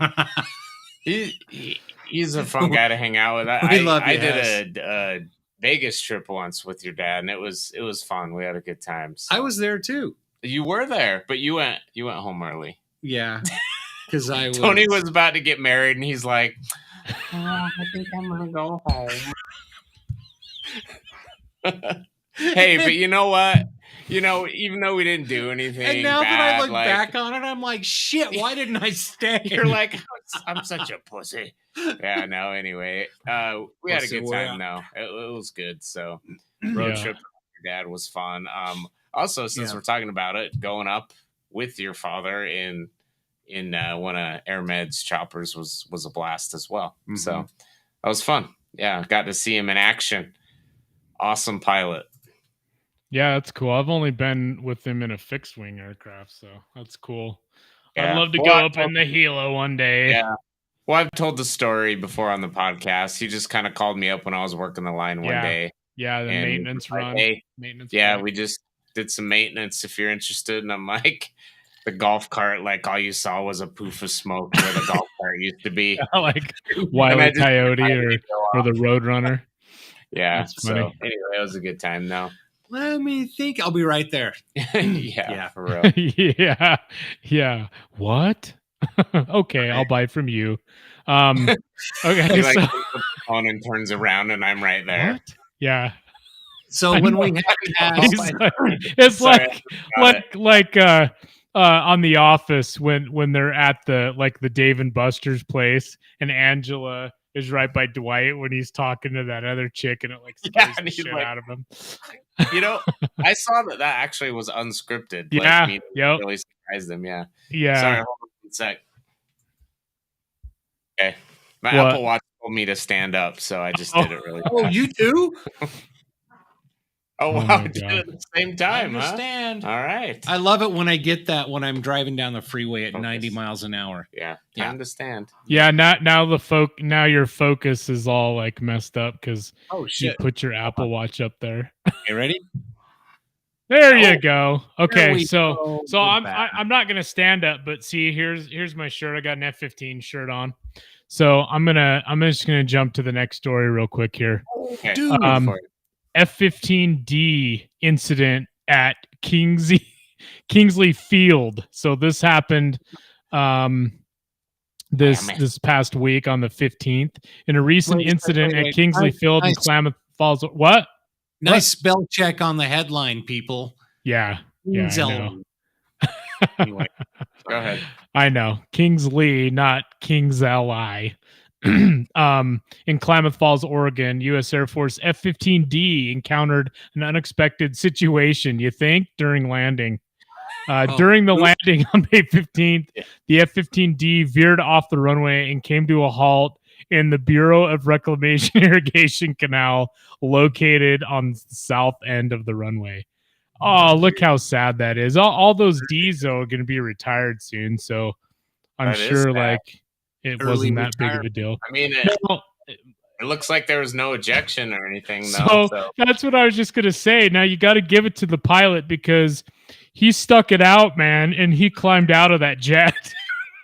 he's a fun guy to hang out with. I did a Vegas trip once with your dad, and it was fun. We had a good time. So. I was there too. You were there, but you went home early. Yeah, because Tony was about to get married, and he's like, I think I'm gonna go home. Hey, but you know what? You know, even though we didn't do anything, and now bad, that I look back on it, I'm like, shit. Why didn't I stay? You're like, I'm such a pussy. Yeah, no, anyway. We had a good time though. It was good. So road trip with your dad was fun. Also, since we're talking about it, going up with your father in one of AirMed's choppers was a blast as well. Mm-hmm. So that was fun. Yeah, got to see him in action. Awesome pilot. Yeah, that's cool. I've only been with him in a fixed wing aircraft, so that's cool. Yeah. I'd love to go up in the Hilo one day. Yeah. Well, I've told the story before on the podcast. He just kind of called me up when I was working the line one day. Yeah, the maintenance run. Hey, we just did some maintenance if you're interested. And I'm like, the golf cart, like all you saw was a poof of smoke where the golf cart used to be. Like Wile E. Coyote or the Roadrunner. Yeah. So anyway, it was a good time though. Let me think. I'll be right there. Yeah, for real. Yeah. What? Okay, I'll buy from you. Okay, he like picks up the phone and turns around, and I'm right there. What? Yeah. So when we had it's like on The Office when they're at the Dave and Buster's place, and Angela is right by Dwight when he's talking to that other chick, and it like scares the shit out of him. You know, I saw that actually was unscripted. Yeah, really surprised them. Yeah. Sorry, hold on one sec. Okay, my Apple Watch told me to stand up, so I just did it really fast. Oh, you too? Oh, wow. Did it at the same time, I understand. Huh? All right. I love it when I get that when I'm driving down the freeway at 90 miles an hour. Yeah. I understand. Yeah, now your focus is all like messed up because you put your Apple Watch up there. You ready? There you go. Okay, so I'm not gonna stand up, but see, here's my shirt. I got an F-15 shirt on. So I'm just gonna jump to the next story real quick here. Okay. F-15D incident at Kingsley Field. So this happened this past week on the 15th in a recent incident at Kingsley Field in Klamath Falls. What? Nice spell check on the headline, people. Yeah. I know. Anyway, go ahead. I know. Kingsley, not Kingsley. In Klamath Falls, Oregon, U.S. Air Force F-15D encountered an unexpected situation, you think, during landing. During the landing on May 15th, the F-15D veered off the runway and came to a halt in the Bureau of Reclamation Irrigation Canal located on the south end of the runway. Oh, look how sad that is. All those Ds, though, are going to be retired soon, so I'm sure, like, it wasn't that big of a deal. I mean, it looks like there was no ejection or anything, though. So that's what I was just going to say. Now, you got to give it to the pilot because he stuck it out, man, and he climbed out of that jet.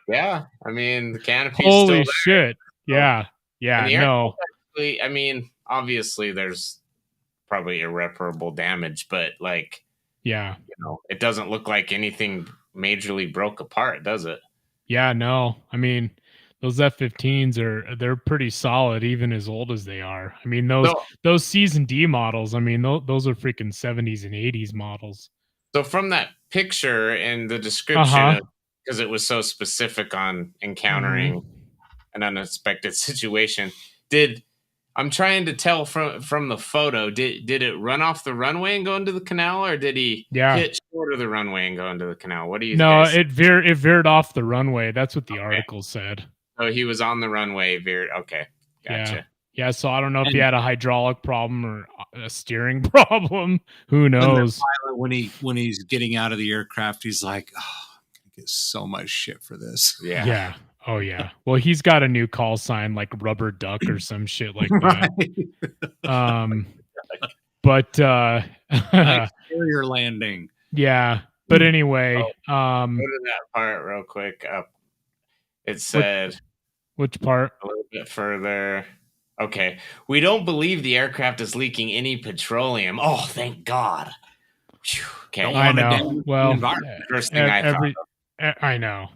Yeah, I mean, the canopy. Holy shit! Yeah, no. Actually, I mean, obviously, there's probably irreparable damage, but like, it doesn't look like anything majorly broke apart, does it? Yeah, no. I mean, those F-15s they're pretty solid, even as old as they are. I mean, those season D models. I mean, those are freaking 70s and 80s models. So from that picture and the description, because it was so specific on encountering an unexpected situation, I'm trying to tell from the photo, did it run off the runway and go into the canal, or did he hit short of the runway and go into the canal? What do you guys think? It veered off the runway. That's what the article said. So he was on the runway, veered. Okay, gotcha. Yeah, so I don't know if he had a hydraulic problem or a steering problem. Who knows? When he's getting out of the aircraft, he's like, "Oh, I'm gonna get so much shit for this." Yeah. Oh yeah. Well, he's got a new call sign like Rubber Duck or some shit like that. But nice carrier landing. Yeah. But anyway, go to that part real quick. It said which part? A little bit further. Okay. We don't believe the aircraft is leaking any petroleum. Oh, thank God. Okay. I know. Well, first thing I know.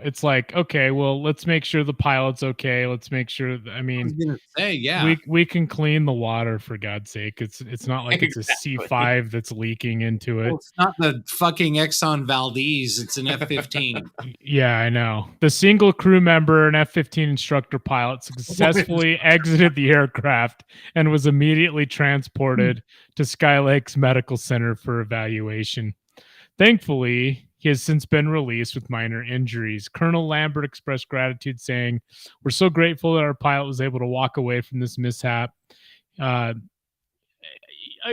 It's like, okay, well, let's make sure the pilot's okay. Let's make sure. I mean, I was gonna say, we can clean the water for God's sake. It's not like it's a C5 that's leaking into it. Well, it's not the fucking Exxon Valdez. It's an F-15. Yeah, I know. The single crew member, an F-15 instructor pilot, successfully exited the aircraft and was immediately transported to Sky Lakes Medical Center for evaluation. Thankfully, he has since been released with minor injuries. Colonel Lambert expressed gratitude, saying, "We're so grateful that our pilot was able to walk away from this mishap."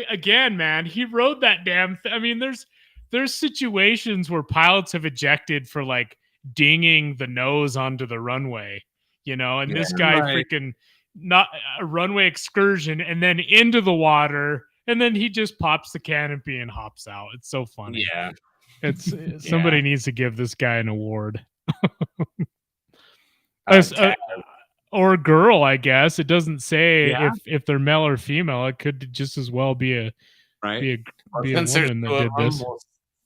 Again, man, he rode that damn I mean, there's situations where pilots have ejected for like dinging the nose onto the runway, and this guy freaking not a runway excursion and then into the water, and then he just pops the canopy and hops out. It's so funny. Yeah. It's somebody needs to give this guy an award. Or girl, I guess. It doesn't say if they're male or female. It could just as well be a woman that did this.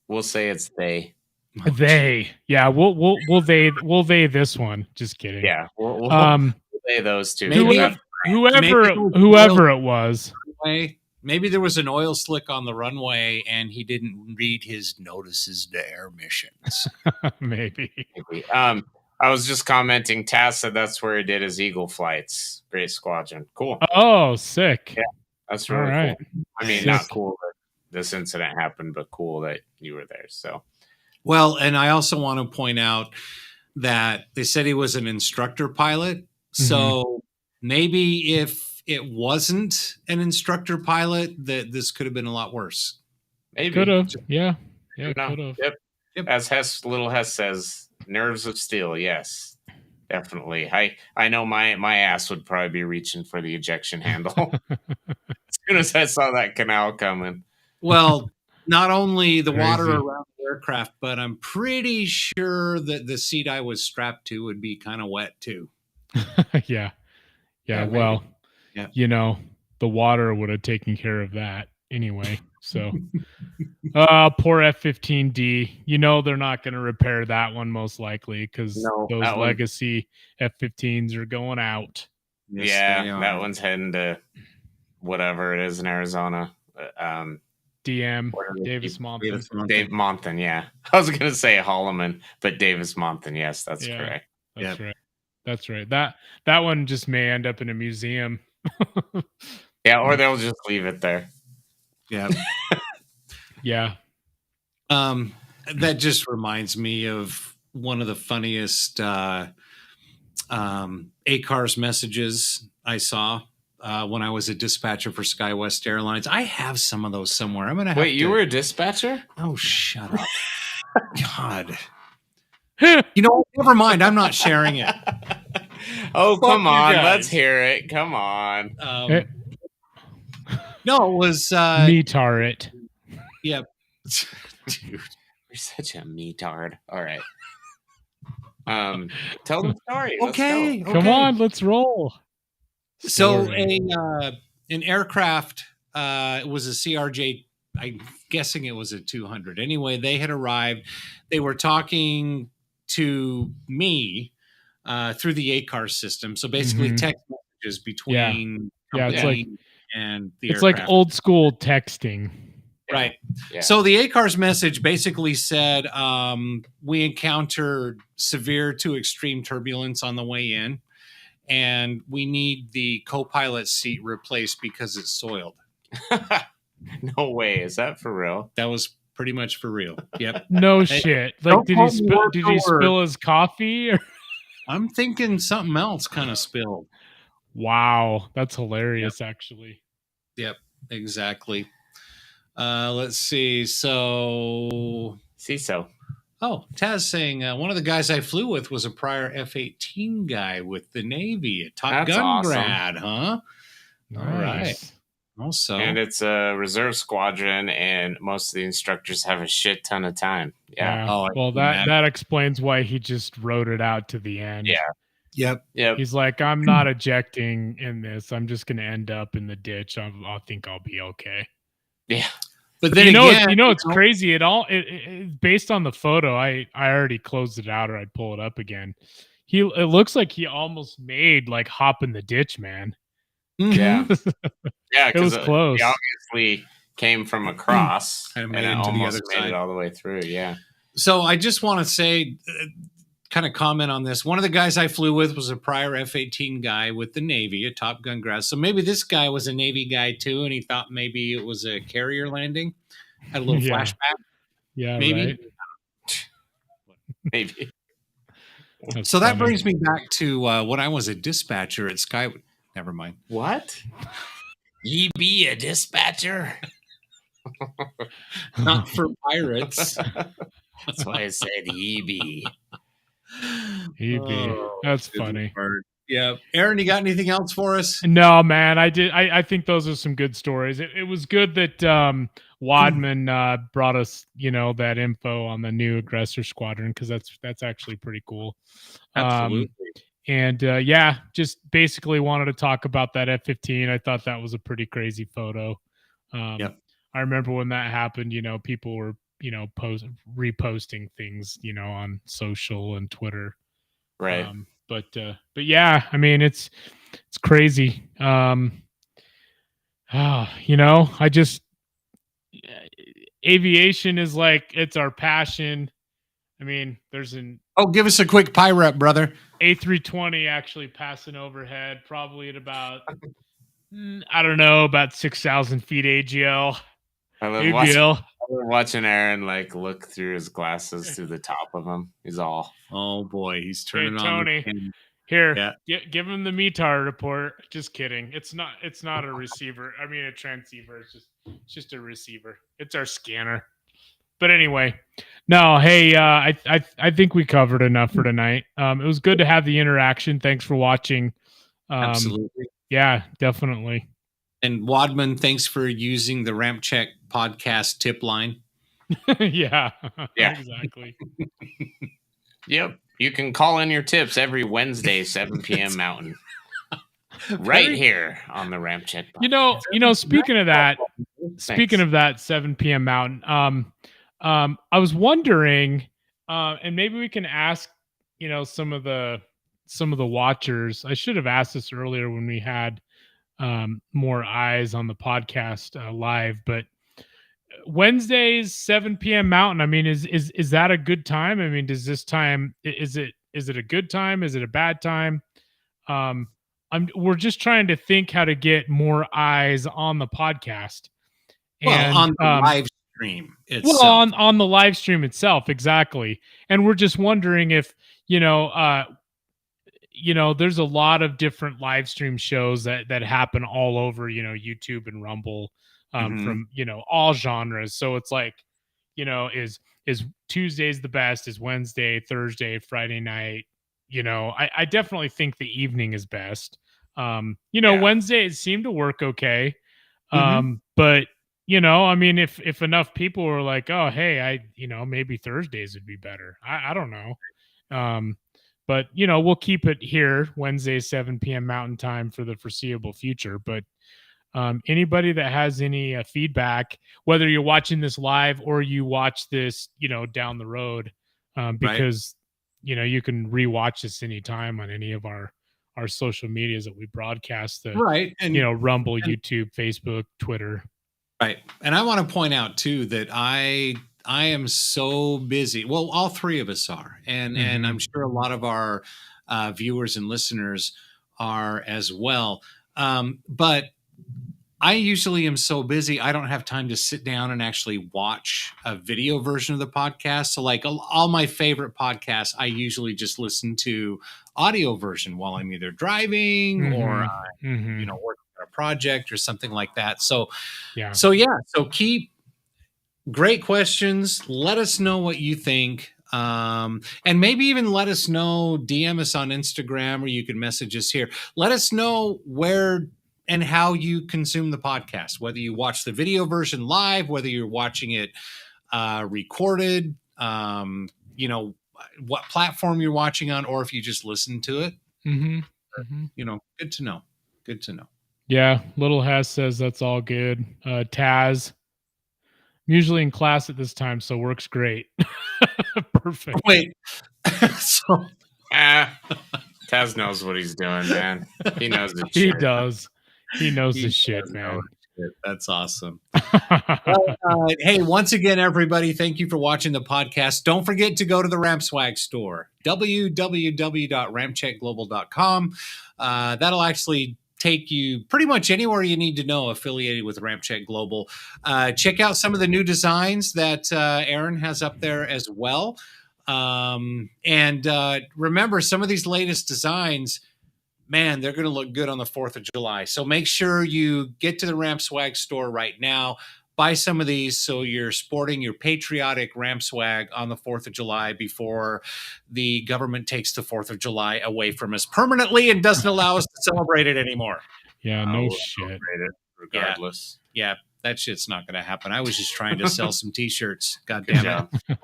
We'll say it's they. They. Yeah, we'll they this one. Just kidding. Yeah. We'll they those two. Whoever it was. Maybe there was an oil slick on the runway and he didn't read his notices to air missions. Maybe. I was just commenting. Taz said that's where he did his Eagle flights. Great Squadron. Cool. Oh, sick. Yeah, that's really cool. I mean, not cool that this incident happened, but cool that you were there. So, well, and I also want to point out that they said he was an instructor pilot. So maybe if it wasn't an instructor pilot, that this could have been a lot worse. Maybe. Could have. Yeah. You know, Could have. Yep. As little Hess says, nerves of steel. Yes, definitely. I know my ass would probably be reaching for the ejection handle as soon as I saw that canal coming. Well, not only the water Crazy. around the aircraft, but I'm pretty sure that the seat I was strapped to would be kind of wet too. Yeah. Yeah, Well, yeah. you know, the water would have taken care of that anyway. So, poor F-15D. You know, they're not going to repair that one most likely because those legacy F-15s are going out. Yes, yeah, that one's heading to whatever it is in Arizona. DM Davis Monthan. Dave Monthan, yeah. I was gonna say Holloman, but Davis Monthan, yes, that's correct. That's right. That's right. That one just may end up in a museum. Yeah, or they'll just leave it there. Yeah. Yeah. That just reminds me of one of the funniest ACARS messages I saw when I was a dispatcher for SkyWest Airlines. I have some of those somewhere. I'm gonna have Wait, you were a dispatcher? Oh, shut up. God. You know, never mind. I'm not sharing it. Oh, come on. Let's hear it. Come on. No, it was Metar it. Yeah. Dude, you're such a metard. All right. Tell the story. Okay. Come on, let's roll. So an aircraft, it was a CRJ. I'm guessing it was a 200. Anyway, they had arrived. They were talking to me through the ACARS system. So basically, text messages between it's like and the it's aircraft. like old school texting. Right. Yeah. So the ACARS message basically said, we encountered severe to extreme turbulence on the way in, and we need the co-pilot seat replaced because it's soiled. No way. Is that for real? That was pretty much for real. Yep. No shit. Like, did he spill his coffee? Or? I'm thinking something else kind of spilled. Wow. That's hilarious, actually. Yep, exactly. Let's see. So, oh, Taz saying one of the guys I flew with was a prior F-18 guy with the Navy, a Top Gun grad, huh? Nice. All right. Also, and it's a reserve squadron, and most of the instructors have a shit ton of time. Yeah. Oh, well, that explains why he just wrote it out to the end. Yeah. Yep. He's like, I'm not ejecting in this. I'm just going to end up in the ditch. I think I'll be okay. Yeah. But then it's crazy. It based on the photo. I already closed it out, or I'd pull it up again. It looks like he almost made like hop in the ditch, man. Yeah. Yeah, it was close. He obviously came from across and it almost made it all the way through. Yeah. So I just want to say, kind of comment on this. One of the guys I flew with was a prior F-18 guy with the Navy, a Top Gun grad. So maybe this guy was a Navy guy too, and he thought maybe it was a carrier landing. Had a little flashback. Yeah, maybe. Right. Maybe. So that brings me back to when I was a dispatcher at Sky. Never mind. What? Ye be a dispatcher? Not for pirates. That's why I said ye be. That's funny. Yeah. Aaron, you got anything else for us? No, man. I think those are some good stories. It was good that Wadman brought us, that info on the new aggressor squadron, because that's actually pretty cool. Absolutely. And just basically wanted to talk about that F-15. I thought that was a pretty crazy photo. I remember when that happened, people were, reposting things, on social and Twitter. Right. But yeah, I mean, it's crazy. Aviation is like, it's our passion. I mean, there's give us a quick pirate, brother. A320 actually passing overhead, probably at about, about 6,000 feet AGL. I love watching Aaron look through his glasses through the top of him. He's all, oh boy, he's turning on. Tony, Here, give him the METAR report. Just kidding. It's not a receiver. I mean, a transceiver. It's just a receiver. It's our scanner. But anyway, no. Hey, I think we covered enough for tonight. It was good to have the interaction. Thanks for watching. Absolutely. Yeah, definitely. And Wadman, thanks for using the RampCheck podcast tip line. Yeah, exactly. Yep. You can call in your tips every Wednesday, 7 p.m. Mountain. Right here on the RampCheck podcast. You know, speaking of that 7 p.m. Mountain, I was wondering, and maybe we can ask, some of the watchers. I should have asked this earlier when we had more eyes on the podcast live, but Wednesdays 7 p.m. Mountain. I mean, is that a good time? I mean, does this time is it a good time? Is it a bad time? We're just trying to think how to get more eyes on the podcast. And, on the live stream itself. Well, on the live stream itself, exactly. And we're just wondering if there's a lot of different live stream shows that happen all over, YouTube and Rumble. From all genres. So it's like, is Tuesday's the best? Is Wednesday, Thursday, Friday night? I definitely think the evening is best. Wednesday seemed to work okay. But I mean, if enough people were like, oh, hey, maybe Thursdays would be better. I don't know. But we'll keep it here Wednesday, 7 p.m. Mountain Time for the foreseeable future. But anybody that has any feedback, whether you're watching this live or you watch this, down the road, because, you can rewatch this anytime on any of our social medias that we broadcast, and Rumble, YouTube, Facebook, Twitter. Right. And I want to point out too, that I am so busy. Well, all three of us are, and I'm sure a lot of our viewers and listeners are as well. But I usually am so busy, I don't have time to sit down and actually watch a video version of the podcast. So like all my favorite podcasts, I usually just listen to audio version while I'm either driving or, working on a project or something like that. So keep great questions. Let us know what you think. And maybe even let us know, DM us on Instagram, or you can message us here. Let us know where and how you consume the podcast, whether you watch the video version live, whether you're watching it recorded, what platform you're watching on, or if you just listen to it. Good to know. Good to know. Yeah. Little Hess says that's all good. Taz, I'm usually in class at this time, so works great. Perfect. Wait. Taz knows what he's doing, man. He knows the shit. He does. He knows his shit, man. That's awesome. Well, hey, once again, everybody, thank you for watching the podcast. Don't forget to go to the Ramp Swag store, www.rampcheckglobal.com. That'll actually take you pretty much anywhere you need to know affiliated with RampCheck Global. Check out some of the new designs that Aaron has up there as well. And remember, some of these latest designs, man, they're going to look good on the 4th of July. So make sure you get to the Ramp Swag store right now. Buy some of these so you're sporting your patriotic Ramp Swag on the 4th of July before the government takes the 4th of July away from us permanently and doesn't allow us to celebrate it anymore. Yeah, no shit. Regardless. Yeah, that shit's not going to happen. I was just trying to sell some T-shirts. God damn it.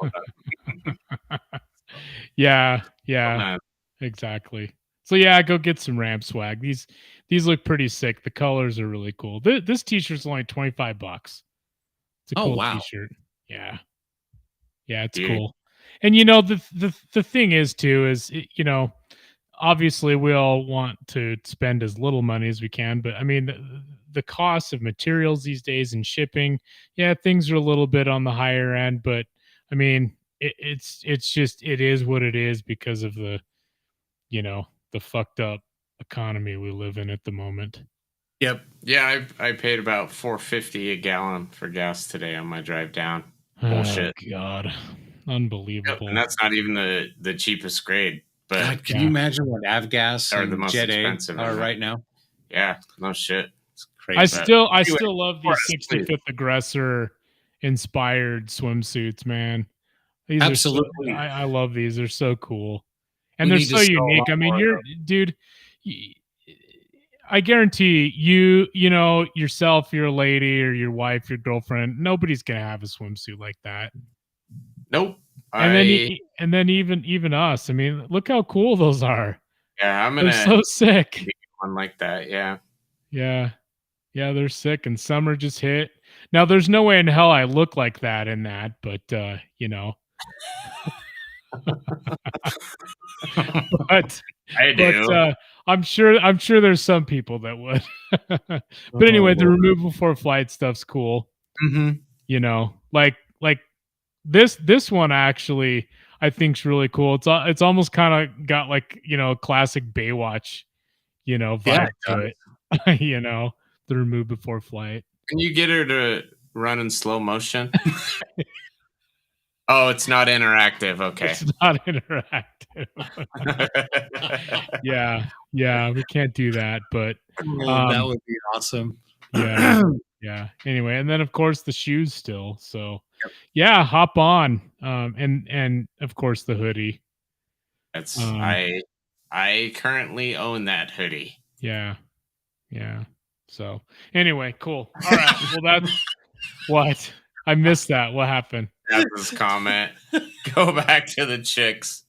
Yeah, exactly. So yeah, go get some Ramp Swag. These look pretty sick. The colors are really cool. This T-shirt's only $25. It's a cool T-shirt. Yeah, it's cool. And the thing is too is obviously we all want to spend as little money as we can, but I mean the cost of materials these days and shipping, things are a little bit on the higher end, but I mean it's just it is what it is because of the the fucked up economy we live in at the moment. Yep. Yeah, I paid about $4.50 a gallon for gas today on my drive down. Bullshit. Oh, God. Unbelievable. Yep, and that's not even the cheapest grade. But God, can you imagine what avgas are and the most Jet A expensive are in right now? Yeah, no shit. It's crazy. I still love these please. 65th Aggressor inspired swimsuits, man. These Absolutely. are I love these. They're so cool. And We they're need to so sell a unique. lot I mean, more of dude, I guarantee you know, yourself, your lady or your wife, your girlfriend, nobody's going to have a swimsuit like that. Nope. And then even us. I mean, look how cool those are. Yeah, they're so sick. One like that, yeah. Yeah. Yeah, they're sick, and summer just hit. Now, there's no way in hell I look like that in that, but you know. but I do. But I'm sure there's some people that would. But anyway, the remove before flight stuff's cool. Mm-hmm. You know, like this one actually I think's really cool. It's almost kind of got like, you know, classic Baywatch, you know, vibe to it. You know, the remove before flight. Can you get her to run in slow motion? Oh, it's not interactive. Okay. It's not interactive. Yeah, we can't do that, but that would be awesome. Yeah. Yeah. Anyway, and then of course the shoes still. So yeah, hop on. And of course the hoodie. That's I currently own that hoodie. Yeah. Yeah. So anyway, cool. All right. Well, that's what I missed that. What happened? That's his comment. Go back to the chicks.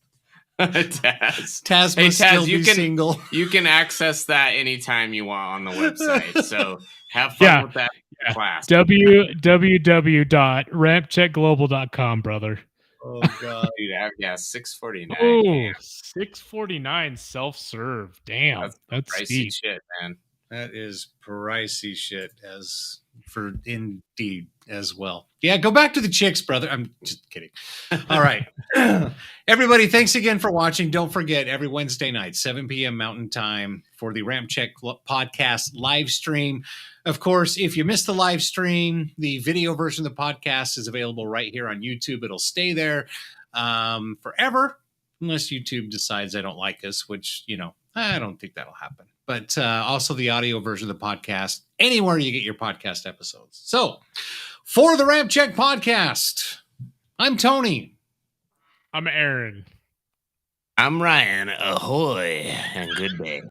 Taz. Taz must still be single. You can access that anytime you want on the website. So have fun with that class. www.rampcheckglobal.com, brother. Oh god. Dude, yeah, 649. Oh, 649 self-serve. Damn. That's pricey steep. shit, man. That is pricey shit as for indeed as well. Yeah, go back to the chicks, brother. I'm just kidding. All right. Everybody, thanks again for watching. Don't forget, every Wednesday night, 7 p.m. Mountain Time for the RampCheck Podcast live stream. Of course, if you missed the live stream, the video version of the podcast is available right here on YouTube. It'll stay there forever, unless YouTube decides I don't like us, which, you know, I don't think that'll happen. But also the audio version of the podcast, anywhere you get your podcast episodes. So, for the RampCheck Podcast, I'm Tony. I'm Aaron. I'm Ryan. Ahoy and good day.